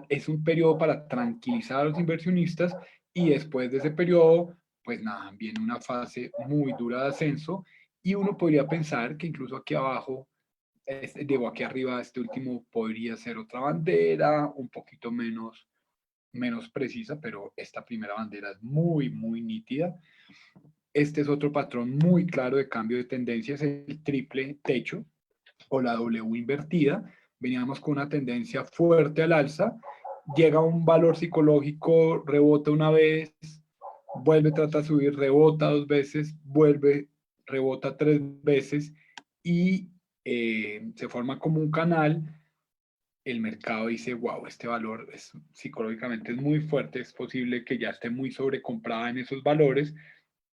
Es un periodo para tranquilizar a los inversionistas, y después de ese periodo, pues nada, viene una fase muy dura de ascenso y uno podría pensar que incluso aquí abajo, digo, aquí arriba, este último podría ser otra bandera, un poquito menos precisa, pero esta primera bandera es muy, muy nítida. Este es otro patrón muy claro de cambio de tendencia, es el triple techo o la W invertida. Veníamos con una tendencia fuerte al alza, llega un valor psicológico, rebota una vez, vuelve, trata de subir, rebota dos veces, vuelve, rebota tres veces y se forma como un canal. El mercado dice, wow, este valor es, psicológicamente es muy fuerte, es posible que ya esté muy sobrecomprada en esos valores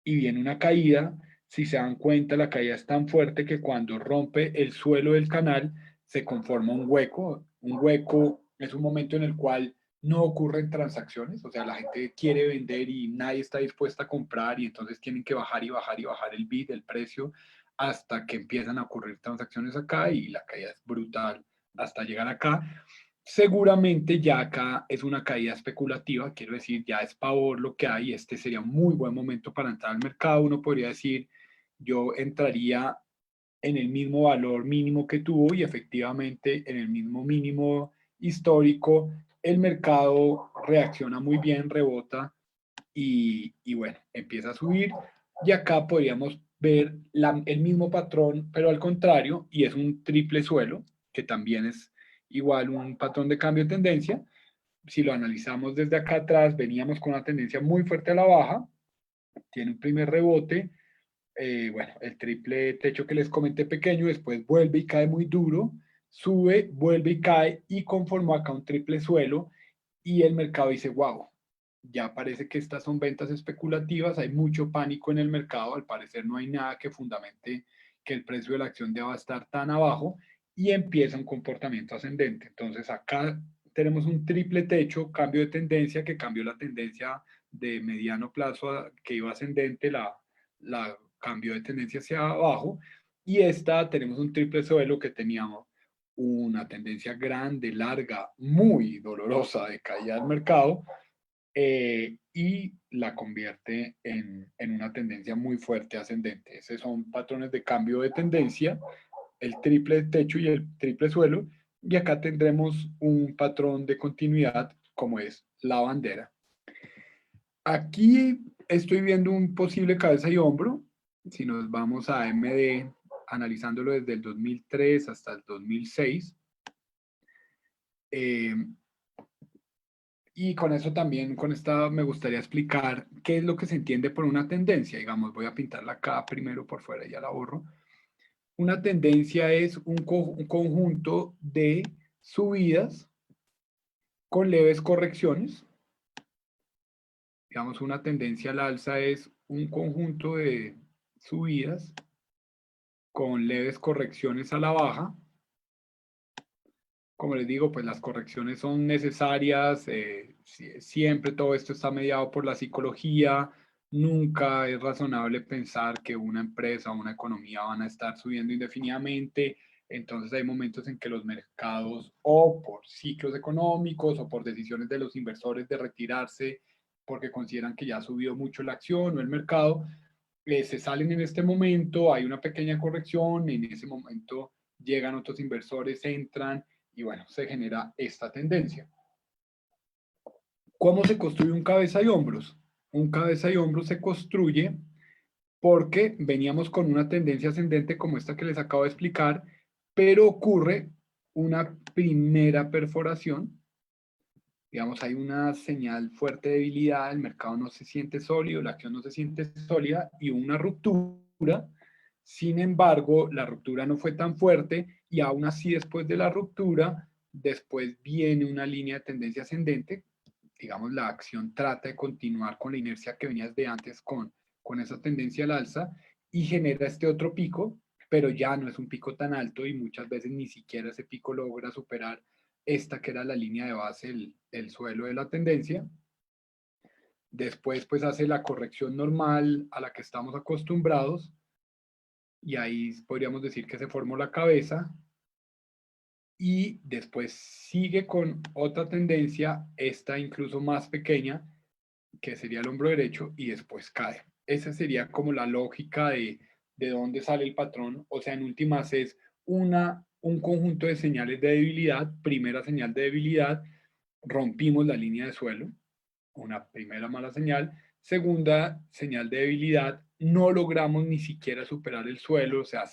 y viene una caída. Si se dan cuenta, la caída es tan fuerte que cuando rompe el suelo del canal se conforma un hueco. Un hueco es un momento en el cual no ocurren transacciones, o sea, la gente quiere vender y nadie está dispuesta a comprar y entonces tienen que bajar y bajar y bajar el bid, el precio, hasta que empiezan a ocurrir transacciones acá y la caída es brutal hasta llegar acá. Seguramente ya acá es una caída especulativa, quiero decir, ya es pavor lo que hay, este sería un muy buen momento para entrar al mercado. Uno podría decir, yo entraría en el mismo valor mínimo que tuvo y efectivamente en el mismo mínimo histórico, el mercado reacciona muy bien, rebota y bueno, empieza a subir. Y acá podríamos ver el mismo patrón, pero al contrario, y es un triple suelo, que también es igual un patrón de cambio de tendencia. Si lo analizamos desde acá atrás, veníamos con una tendencia muy fuerte a la baja, tiene un primer rebote, bueno, el triple techo que les comenté pequeño, después vuelve y cae muy duro, sube, vuelve y cae y conformó acá un triple suelo y el mercado dice, wow, ya parece que estas son ventas especulativas, hay mucho pánico en el mercado, al parecer no hay nada que fundamente que el precio de la acción deba estar tan abajo y empieza un comportamiento ascendente. Entonces acá tenemos un triple techo, cambio de tendencia que cambió la tendencia de mediano plazo que iba ascendente, la cambio de tendencia hacia abajo y esta tenemos un triple suelo que teníamos una tendencia grande, larga, muy dolorosa de caída del mercado y la convierte en una tendencia muy fuerte ascendente. Esos son patrones de cambio de tendencia, el triple techo y el triple suelo, y acá tendremos un patrón de continuidad como es la bandera. Aquí estoy viendo un posible cabeza y hombro, si nos vamos a AMD, analizándolo desde el 2003 hasta el 2006. Y con eso también, con esta me gustaría explicar qué es lo que se entiende por una tendencia. Digamos, voy a pintarla acá primero por fuera y ya la borro. Una tendencia es un conjunto de subidas con leves correcciones. Digamos, una tendencia al alza es un conjunto de subidas con leves correcciones a la baja. Como les digo, pues las correcciones son necesarias, siempre todo esto está mediado por la psicología, nunca es razonable pensar que una empresa o una economía van a estar subiendo indefinidamente, entonces hay momentos en que los mercados o por ciclos económicos o por decisiones de los inversores de retirarse porque consideran que ya ha subido mucho la acción o el mercado, se salen en este momento, hay una pequeña corrección, en ese momento llegan otros inversores, entran y bueno, se genera esta tendencia. ¿Cómo se construye un cabeza y hombros? Un cabeza y hombros se construye porque veníamos con una tendencia ascendente como esta que les acabo de explicar, pero ocurre una primera perforación. Digamos, hay una señal fuerte de debilidad, el mercado no se siente sólido, la acción no se siente sólida y una ruptura. Sin embargo, la ruptura no fue tan fuerte y aún así después de la ruptura, después viene una línea de tendencia ascendente. Digamos, la acción trata de continuar con la inercia que venías de antes con esa tendencia al alza y genera este otro pico, pero ya no es un pico tan alto y muchas veces ni siquiera ese pico logra superar esta que era la línea de base, el suelo de la tendencia. Después pues hace la corrección normal a la que estamos acostumbrados y ahí podríamos decir que se formó la cabeza y después sigue con otra tendencia, esta incluso más pequeña, que sería el hombro derecho, y después cae. Esa sería como la lógica de dónde sale el patrón. O sea, en últimas es un conjunto de señales de debilidad. Primera señal de debilidad, rompimos la línea de suelo, una primera mala señal. Segunda señal de debilidad, no logramos ni siquiera superar el suelo, o sea,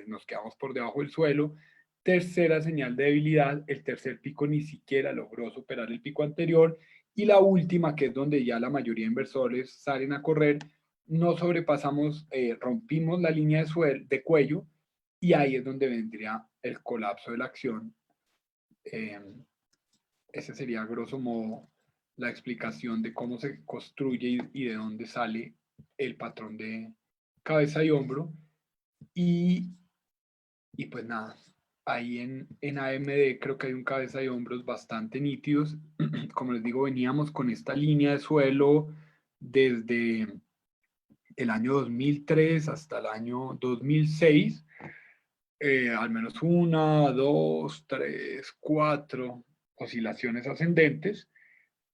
nos quedamos por debajo del suelo. Tercera señal de debilidad, el tercer pico ni siquiera logró superar el pico anterior. Y la última, que es donde ya la mayoría de inversores salen a correr, no sobrepasamos, rompimos la línea de cuello, y ahí es donde vendría el colapso de la acción. Ese sería, a grosso modo, la explicación de cómo se construye y de dónde sale el patrón de cabeza y hombro. Y, y pues nada, ahí en AMD creo que hay un cabeza y hombros bastante nítidos. Como les digo, veníamos con esta línea de suelo desde el año 2003 hasta el año 2006. Al menos una, dos, tres, cuatro oscilaciones ascendentes.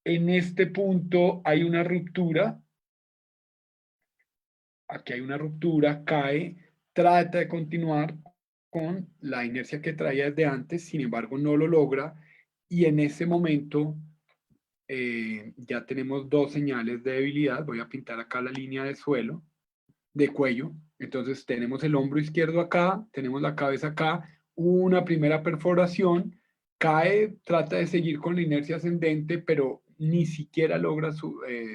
En este punto hay una ruptura, aquí hay una ruptura, cae, trata de continuar con la inercia que traía desde antes, sin embargo no lo logra, y en ese momento ya tenemos dos señales de debilidad. Voy a pintar acá la línea de suelo, de cuello. Entonces tenemos el hombro izquierdo acá, tenemos la cabeza acá, una primera perforación, cae, trata de seguir con la inercia ascendente, pero ni siquiera logra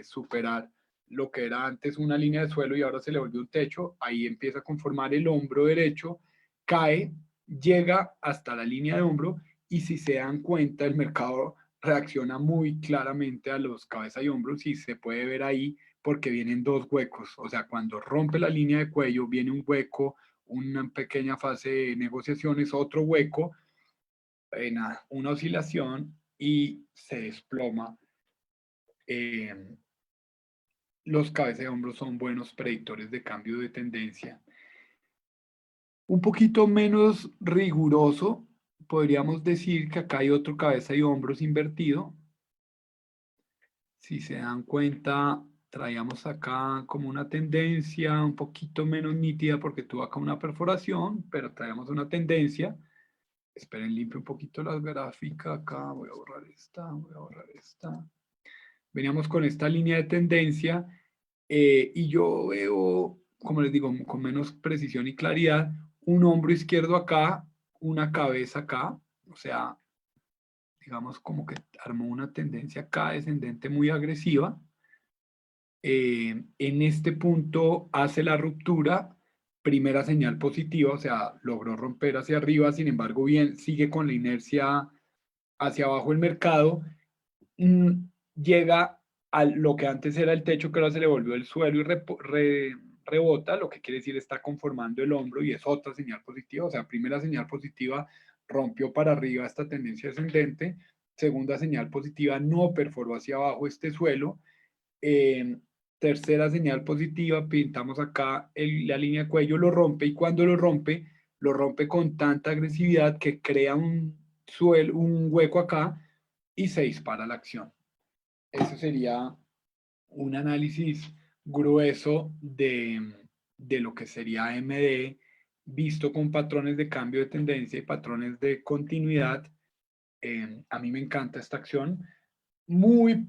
superar lo que era antes una línea de suelo y ahora se le volvió un techo. Ahí empieza a conformar el hombro derecho, cae, llega hasta la línea de hombro, y si se dan cuenta, el mercado reacciona muy claramente a los cabeza y hombros, y se puede ver ahí porque vienen dos huecos. O sea, cuando rompe la línea de cuello, viene un hueco, una pequeña fase de negociaciones, otro hueco, una oscilación, y se desploma. Los cabeza de hombros son buenos predictores de cambio de tendencia. Un poquito menos riguroso, podríamos decir que acá hay otro cabeza y hombros invertido. Si se dan cuenta, traíamos acá como una tendencia un poquito menos nítida porque tuvo acá una perforación, pero traíamos una tendencia. Esperen, limpio un poquito las gráficas acá. Voy a borrar esta, voy a borrar esta. Veníamos con esta línea de tendencia, y yo veo, como les digo, con menos precisión y claridad, un hombro izquierdo acá, una cabeza acá. O sea, digamos como que armó una tendencia acá descendente muy agresiva. En este punto hace la ruptura, primera señal positiva, o sea, logró romper hacia arriba. Sin embargo, bien, sigue con la inercia hacia abajo el mercado. Llega a lo que antes era el techo, que ahora se le volvió el suelo, y rebota, lo que quiere decir está conformando el hombro, y es otra señal positiva. O sea, primera señal positiva, rompió para arriba esta tendencia ascendente. Segunda señal positiva, no perforó hacia abajo este suelo. eh, Tercera señal positiva, pintamos acá la línea de cuello, lo rompe, y cuando lo rompe con tanta agresividad que crea un hueco acá, y se dispara la acción. Eso sería un análisis grueso de lo que sería AMD, visto con patrones de cambio de tendencia y patrones de continuidad. A mí me encanta esta acción, muy,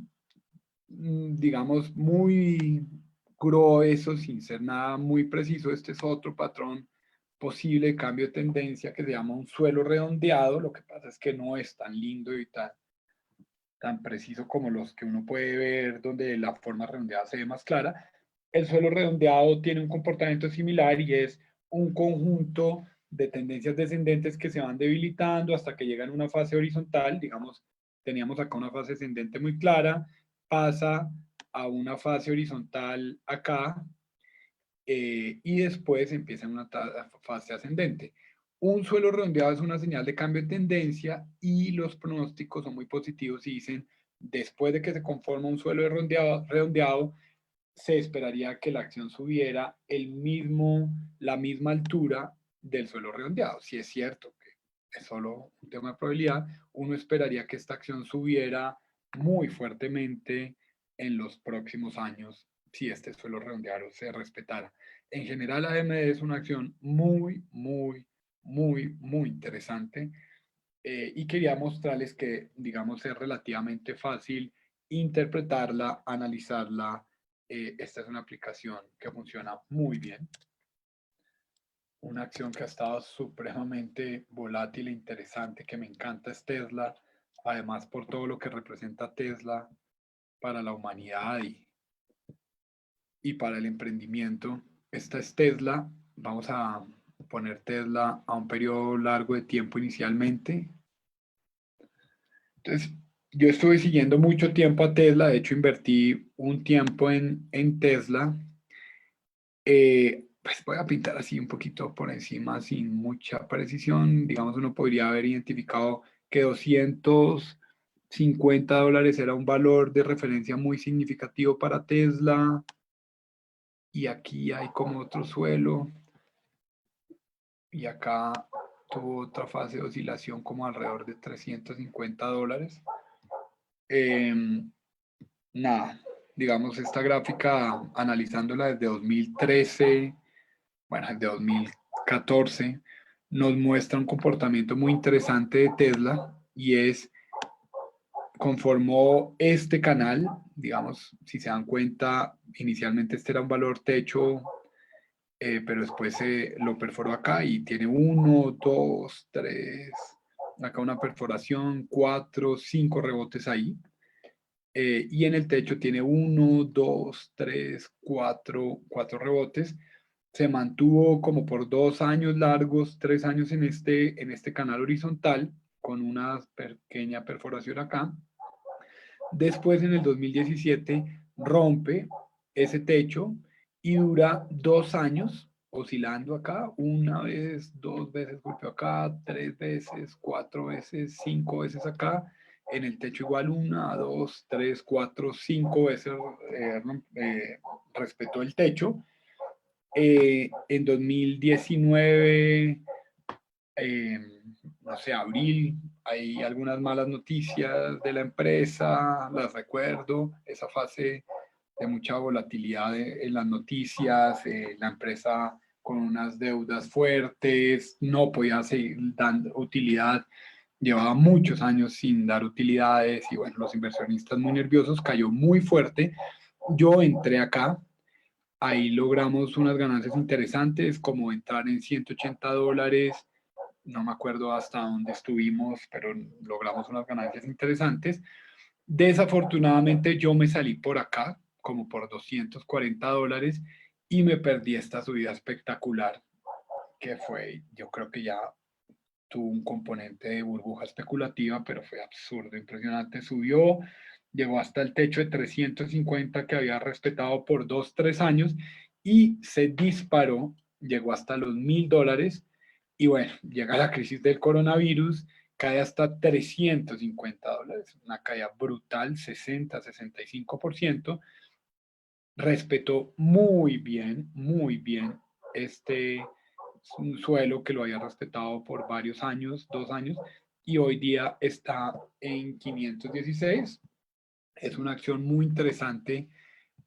digamos, muy grueso, sin ser nada muy preciso. Este es otro patrón posible de cambio de tendencia que se llama un suelo redondeado. Lo que pasa es que no es tan lindo y tan preciso como los que uno puede ver, donde la forma redondeada se ve más clara. El suelo redondeado tiene un comportamiento similar, y es un conjunto de tendencias descendentes que se van debilitando hasta que llegan a una fase horizontal. Digamos, teníamos acá una fase ascendente muy clara, pasa a una fase horizontal acá, y después empieza una fase ascendente. Un suelo redondeado es una señal de cambio de tendencia, y los pronósticos son muy positivos y dicen, después de que se conforma un suelo redondeado, se esperaría que la acción subiera la misma altura del suelo redondeado. Si es cierto que es solo un tema de probabilidad, uno esperaría que esta acción subiera muy fuertemente en los próximos años si este suelo redondeado se respetara. En general, AMD es una acción muy, muy, muy, muy interesante y quería mostrarles que, digamos, es relativamente fácil interpretarla, analizarla. Esta es una aplicación que funciona muy bien. Una acción que ha estado supremamente volátil e interesante, que me encanta, es Tesla, además por todo lo que representa Tesla para la humanidad y para el emprendimiento. Esta es Tesla. Vamos a poner Tesla a un periodo largo de tiempo inicialmente. Entonces, yo estuve siguiendo mucho tiempo a Tesla. De hecho, invertí un tiempo en Tesla. Pues voy a pintar así un poquito por encima sin mucha precisión. Digamos, uno podría haber identificado que $250 era un valor de referencia muy significativo para Tesla. Y aquí hay como otro suelo. Y acá tuvo otra fase de oscilación como alrededor de $350. Nada, digamos, esta gráfica analizándola desde 2013, bueno, desde 2014, nos muestra un comportamiento muy interesante de Tesla y es, conformó este canal, digamos, si se dan cuenta, inicialmente este era un valor techo, pero después se lo perforó acá y tiene 1, 2, 3, acá una perforación, 4, 5 rebotes ahí. Y en el techo tiene 1, 2, 3, 4 rebotes. Se mantuvo como por 2 años largos, 3 años en este canal horizontal, con una pequeña perforación acá. Después, en el 2017, rompe ese techo y dura 2 años oscilando acá, una vez, 2 veces golpeó acá, 3 veces, 4 veces, 5 veces acá, en el techo igual 1, 2, 3, 4, 5 veces respetó el techo. En 2019, eh, no sé, abril, hay algunas malas noticias de la empresa, las recuerdo, esa fase de mucha volatilidad en las noticias, la empresa con unas deudas fuertes, no podía seguir dando utilidad, llevaba muchos años sin dar utilidades y bueno, los inversionistas muy nerviosos, cayó muy fuerte. Yo entré acá, ahí logramos unas ganancias interesantes, como entrar en $180, no me acuerdo hasta dónde estuvimos, pero logramos unas ganancias interesantes. Desafortunadamente yo me salí por acá, como por $240, y me perdí esta subida espectacular, que fue, yo creo que ya tuvo un componente de burbuja especulativa, pero fue absurdo, impresionante. Subió, llegó hasta el techo de 350 que había respetado por 2, 3 años y se disparó, llegó hasta los $1.000 y bueno, llega la crisis del coronavirus, cae hasta $350, una caída brutal, 60-65%. Respetó muy bien este un suelo que lo había respetado por varios años, 2 años, y hoy día está en 516. Es una acción muy interesante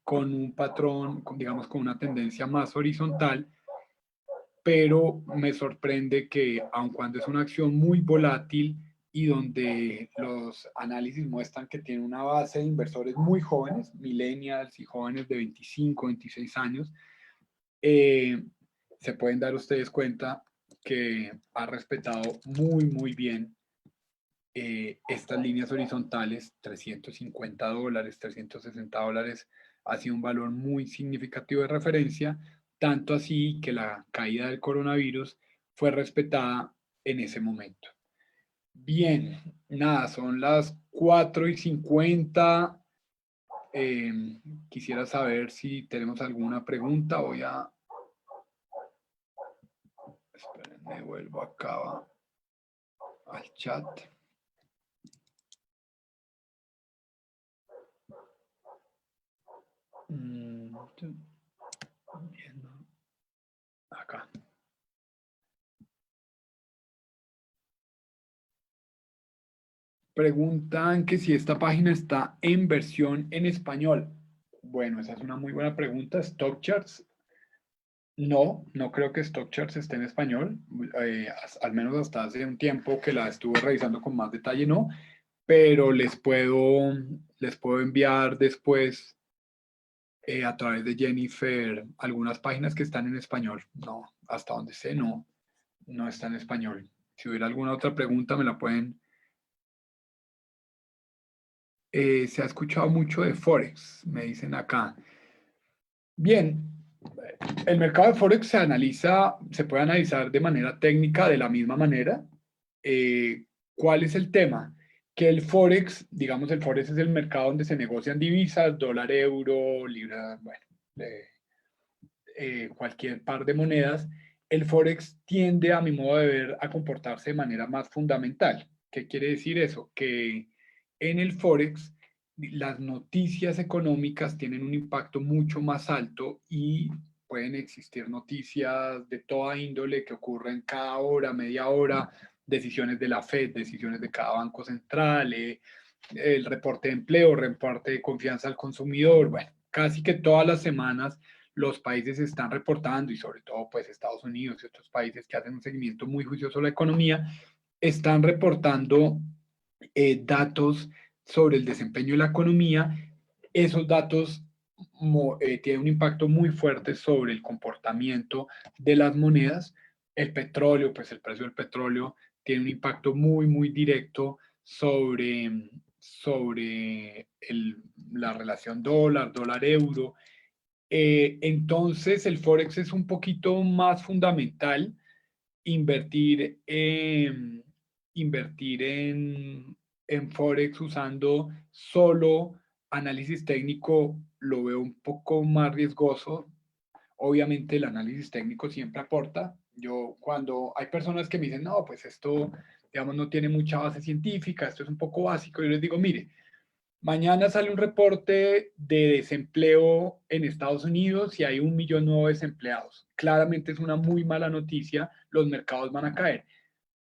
con un patrón, digamos, con una tendencia más horizontal, pero me sorprende que aun cuando es una acción muy volátil y donde los análisis muestran que tiene una base de inversores muy jóvenes, millennials y jóvenes de 25, 26 años, se pueden dar ustedes cuenta que ha respetado muy bien estas líneas horizontales, $350, $360, ha sido un valor muy significativo de referencia, tanto así que la caída del coronavirus fue respetada en ese momento. Bien, nada, son las 4:50. Quisiera saber si tenemos alguna pregunta. Voy a... Esperen, me vuelvo acá al chat. Acá. Preguntan que si esta página está en versión en español. Bueno, esa es una muy buena pregunta. StockCharts, no creo que StockCharts esté en español. Al menos hasta hace un tiempo que la estuve revisando con más detalle, no. Pero les puedo enviar después a través de Jennifer algunas páginas que están en español. No, hasta donde sé, no está en español. Si hubiera alguna otra pregunta, me la pueden. Se ha escuchado mucho de Forex, me dicen acá. Bien, el mercado de Forex se puede analizar de manera técnica de la misma manera. ¿Cuál es el tema? Que el Forex, digamos, el Forex es el mercado donde se negocian divisas, dólar, euro, libra, bueno, cualquier par de monedas. El Forex tiende, a mi modo de ver, a comportarse de manera más fundamental. ¿Qué quiere decir eso? Que en el Forex las noticias económicas tienen un impacto mucho más alto y pueden existir noticias de toda índole que ocurren cada hora, media hora, decisiones de la Fed, decisiones de cada banco central, el reporte de empleo, reporte de confianza al consumidor, bueno, casi que todas las semanas los países están reportando, y sobre todo pues Estados Unidos y otros países que hacen un seguimiento muy juicioso a la economía, están reportando datos sobre el desempeño de la economía. Esos datos tienen un impacto muy fuerte sobre el comportamiento de las monedas. El petróleo, pues el precio del petróleo tiene un impacto muy directo sobre la relación dólar-euro. Entonces, el Forex es un poquito más fundamental. Invertir, invertir en Forex usando solo análisis técnico lo veo un poco más riesgoso. Obviamente el análisis técnico siempre aporta. Yo cuando hay personas que me dicen, no, pues esto, digamos, no tiene mucha base científica, esto es un poco básico, yo les digo, mire, mañana sale un reporte de desempleo en Estados Unidos y hay 1 millón de nuevos desempleados. Claramente es una muy mala noticia, los mercados van a caer.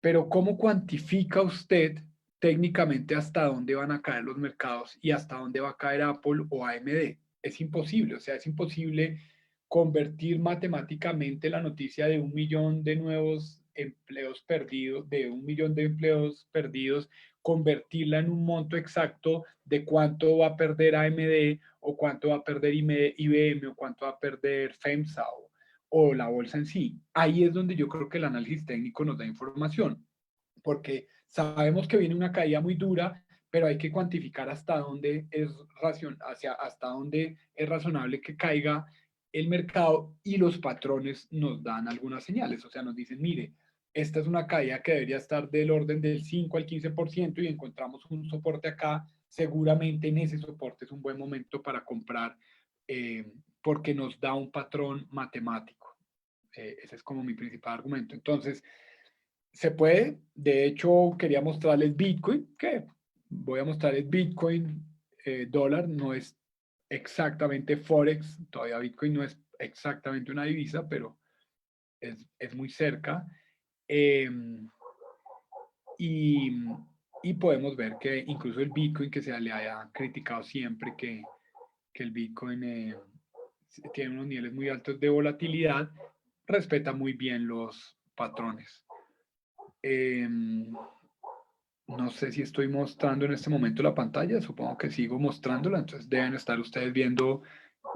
Pero ¿cómo cuantifica usted técnicamente hasta dónde van a caer los mercados y hasta dónde va a caer Apple o AMD? Es imposible, o sea, es imposible convertir matemáticamente la noticia de 1 millón de nuevos empleos perdidos, de 1 millón de empleos perdidos, convertirla en un monto exacto de cuánto va a perder AMD o cuánto va a perder IBM o cuánto va a perder FEMSA o la bolsa en sí. Ahí es donde yo creo que el análisis técnico nos da información, porque sabemos que viene una caída muy dura, pero hay que cuantificar hasta dónde es razonable que caiga el mercado, y los patrones nos dan algunas señales, o sea, nos dicen, mire, esta es una caída que debería estar del orden del 5 al 15% y encontramos un soporte acá, seguramente en ese soporte es un buen momento para comprar, porque nos da un patrón matemático. Ese es como mi principal argumento. Entonces, se puede. De hecho, quería mostrarles Bitcoin, que voy a mostrarles Bitcoin, dólar, no es exactamente Forex, todavía Bitcoin no es exactamente una divisa, pero es muy cerca. Eh, y, y podemos ver que incluso el Bitcoin, que se le haya criticado siempre que el Bitcoin tiene unos niveles muy altos de volatilidad, respeta muy bien los patrones. No sé si estoy mostrando en este momento la pantalla, supongo que sigo mostrándola, entonces deben estar ustedes viendo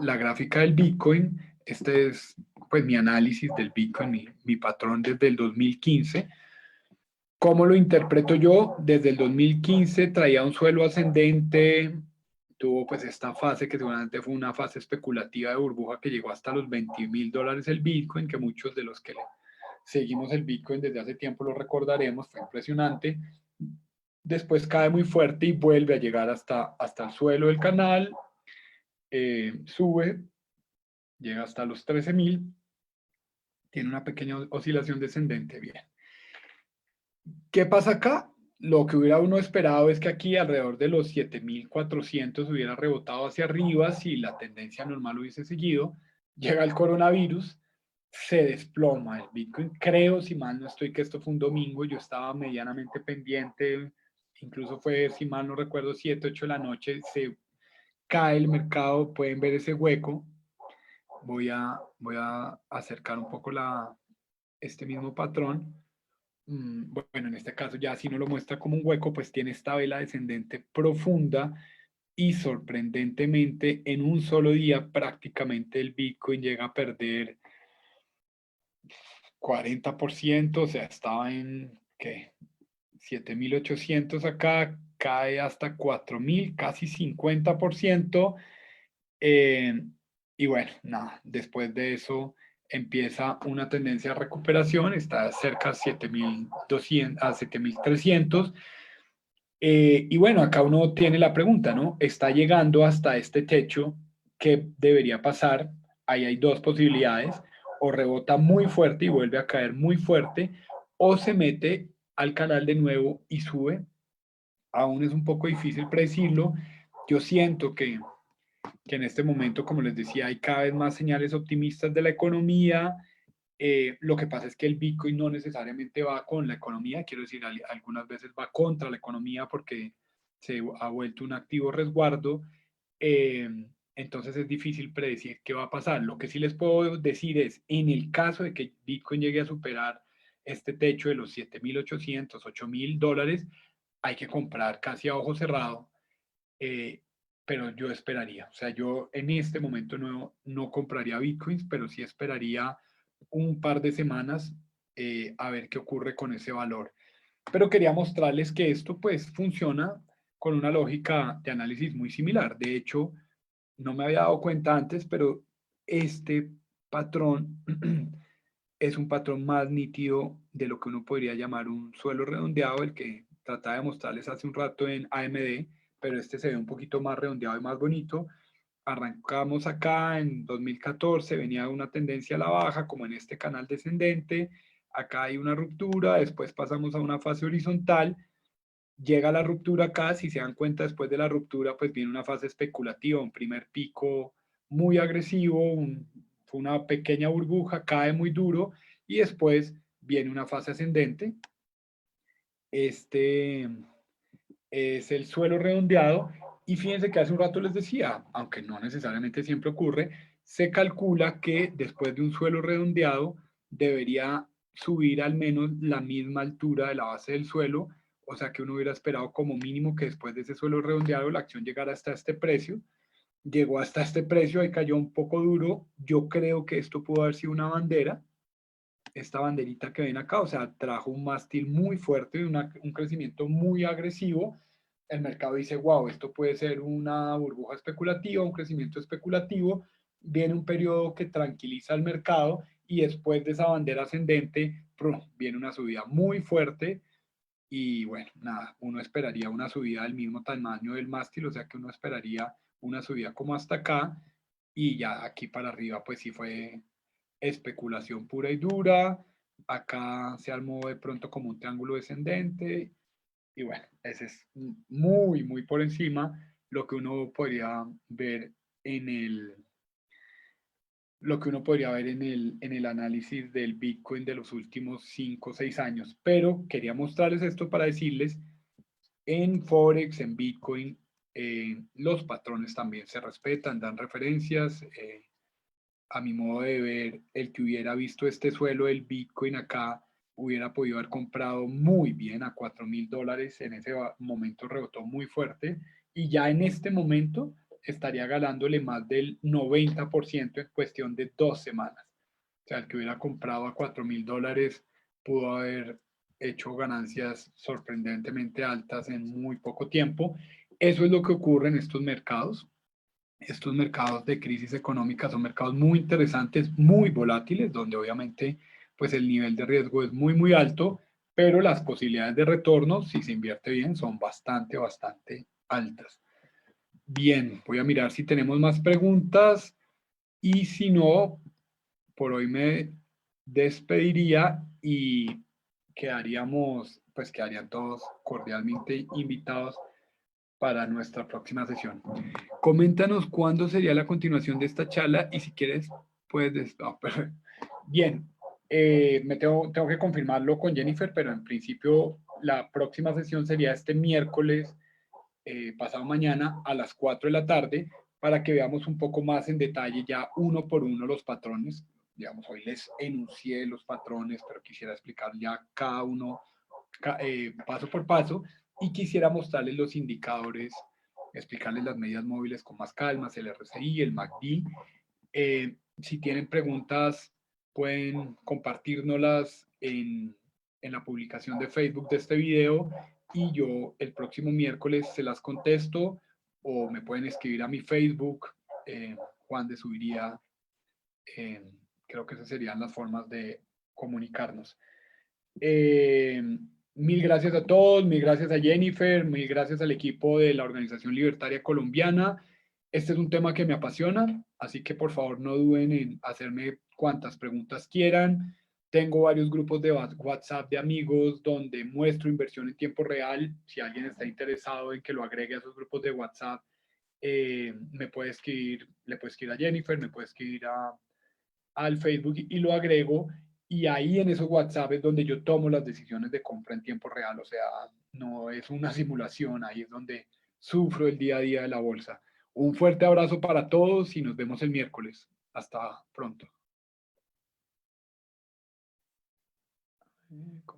la gráfica del Bitcoin. Este es pues mi análisis del Bitcoin, mi patrón desde el 2015. ¿Cómo lo interpreto yo? Desde el 2015 traía un suelo ascendente, tuvo pues esta fase que seguramente fue una fase especulativa de burbuja que llegó hasta los $20,000 el Bitcoin, que muchos de los que seguimos el Bitcoin desde hace tiempo lo recordaremos, fue impresionante. Después cae muy fuerte y vuelve a llegar hasta el suelo del canal, sube, llega hasta los 13,000, tiene una pequeña oscilación descendente, bien. ¿Qué pasa acá? Lo que hubiera uno esperado es que aquí alrededor de los 7,400 hubiera rebotado hacia arriba si la tendencia normal hubiese seguido. Llega el coronavirus, se desploma el Bitcoin. Creo, si mal no estoy, que esto fue un domingo. Yo estaba medianamente pendiente incluso fue, si mal no recuerdo, 7, 8 de la noche, se cae el mercado, pueden ver ese hueco. Voy a acercar un poco este mismo patrón. Bueno, en este caso ya si no lo muestra como un hueco, pues tiene esta vela descendente profunda y sorprendentemente en un solo día prácticamente el Bitcoin llega a perder 40%, o sea, estaba en, ¿qué? 7.800 acá, cae hasta 4.000, casi 50%. eh, y bueno, nada, después de eso empieza una tendencia de recuperación, está cerca de 7.200 a 7.300. Y bueno, acá uno tiene la pregunta, ¿no? Está llegando hasta este techo, ¿qué debería pasar? Ahí hay dos posibilidades, o rebota muy fuerte y vuelve a caer muy fuerte, o se mete al canal de nuevo y sube. Aún es un poco difícil predecirlo. Yo siento que en este momento, como les decía, hay cada vez más señales optimistas de la economía. Lo que pasa es que el Bitcoin no necesariamente va con la economía, quiero decir, algunas veces va contra la economía porque se ha vuelto un activo resguardo. eh, entonces es difícil predecir qué va a pasar. Lo que sí les puedo decir es, en el caso de que Bitcoin llegue a superar este techo de los 7.800, $8.000, hay que comprar casi a ojo cerrado. eh, pero yo esperaría, o sea, yo en este momento no compraría Bitcoins, pero sí esperaría un par de semanas a ver qué ocurre con ese valor. Pero quería mostrarles que esto pues funciona con una lógica de análisis muy similar. De hecho, no me había dado cuenta antes, pero este patrón es un patrón más nítido de lo que uno podría llamar un suelo redondeado, el que trataba de mostrarles hace un rato en AMD, pero este se ve un poquito más redondeado y más bonito. Arrancamos acá en 2014, venía una tendencia a la baja, como en este canal descendente. Acá hay una ruptura, después pasamos a una fase horizontal. Llega la ruptura acá, si se dan cuenta, después de la ruptura, pues viene una fase especulativa, un primer pico muy agresivo, fue una pequeña burbuja, cae muy duro y después viene una fase ascendente. Este es el suelo redondeado y fíjense que hace un rato les decía, aunque no necesariamente siempre ocurre, se calcula que después de un suelo redondeado debería subir al menos la misma altura de la base del suelo, o sea que uno hubiera esperado como mínimo que después de ese suelo redondeado la acción llegara hasta este precio. Llegó hasta este precio y cayó un poco duro. Yo creo que esto pudo haber sido una bandera, esta banderita que ven acá, o sea, trajo un mástil muy fuerte, un crecimiento muy agresivo. El mercado dice, wow, esto puede ser una burbuja especulativa, un crecimiento especulativo. Viene un periodo que tranquiliza el mercado y después de esa bandera ascendente, viene una subida muy fuerte. Y bueno, nada, uno esperaría una subida del mismo tamaño del mástil, o sea que uno esperaría una subida como hasta acá, y ya aquí para arriba pues sí fue especulación pura y dura. Acá se armó de pronto como un triángulo descendente y bueno, ese es muy, muy por encima lo que uno podría ver en lo que uno podría ver en el análisis del Bitcoin de los últimos 5 o 6 años. Pero quería mostrarles esto para decirles, en Forex, en Bitcoin, los patrones también se respetan, dan referencias. A mi modo de ver, el que hubiera visto este suelo del Bitcoin acá hubiera podido haber comprado muy bien a $4.000. En ese momento rebotó muy fuerte y ya en este momento estaría ganándole más del 90% en cuestión de 2 semanas. O sea, el que hubiera comprado a $4.000 pudo haber hecho ganancias sorprendentemente altas en muy poco tiempo. Eso es lo que ocurre en estos mercados. Estos mercados de crisis económica son mercados muy interesantes, muy volátiles, donde obviamente pues el nivel de riesgo es muy, muy alto, pero las posibilidades de retorno, si se invierte bien, son bastante, bastante altas. Bien, voy a mirar si tenemos más preguntas y si no, por hoy me despediría y quedarían todos cordialmente invitados para nuestra próxima sesión. Coméntanos cuándo sería la continuación de esta charla y si quieres, puedes... Bien, tengo que confirmarlo con Jennifer, pero en principio la próxima sesión sería este miércoles, pasado mañana a las 4 de la tarde, para que veamos un poco más en detalle ya uno por uno los patrones. Digamos, hoy les enuncié los patrones, pero quisiera explicar ya cada uno paso por paso, y quisiera mostrarles los indicadores, explicarles las medidas móviles con más calma, el RSI, el MACD. Si tienen preguntas, pueden compartírnoslas en la publicación de Facebook de este video, y yo el próximo miércoles se las contesto, o me pueden escribir a mi Facebook, Juan de Subiría. Creo que esas serían las formas de comunicarnos. Mil gracias a todos, mil gracias a Jennifer, mil gracias al equipo de la Organización Libertaria Colombiana. Este es un tema que me apasiona, así que por favor no duden en hacerme cuantas preguntas quieran. Tengo varios grupos de WhatsApp de amigos donde muestro inversión en tiempo real. Si alguien está interesado en que lo agregue a esos grupos de WhatsApp, me puede escribir, le puede escribir a Jennifer, me puede escribir al Facebook y lo agrego. Y ahí en esos WhatsApp es donde yo tomo las decisiones de compra en tiempo real. O sea, no es una simulación, ahí es donde sufro el día a día de la bolsa. Un fuerte abrazo para todos y nos vemos el miércoles. Hasta pronto.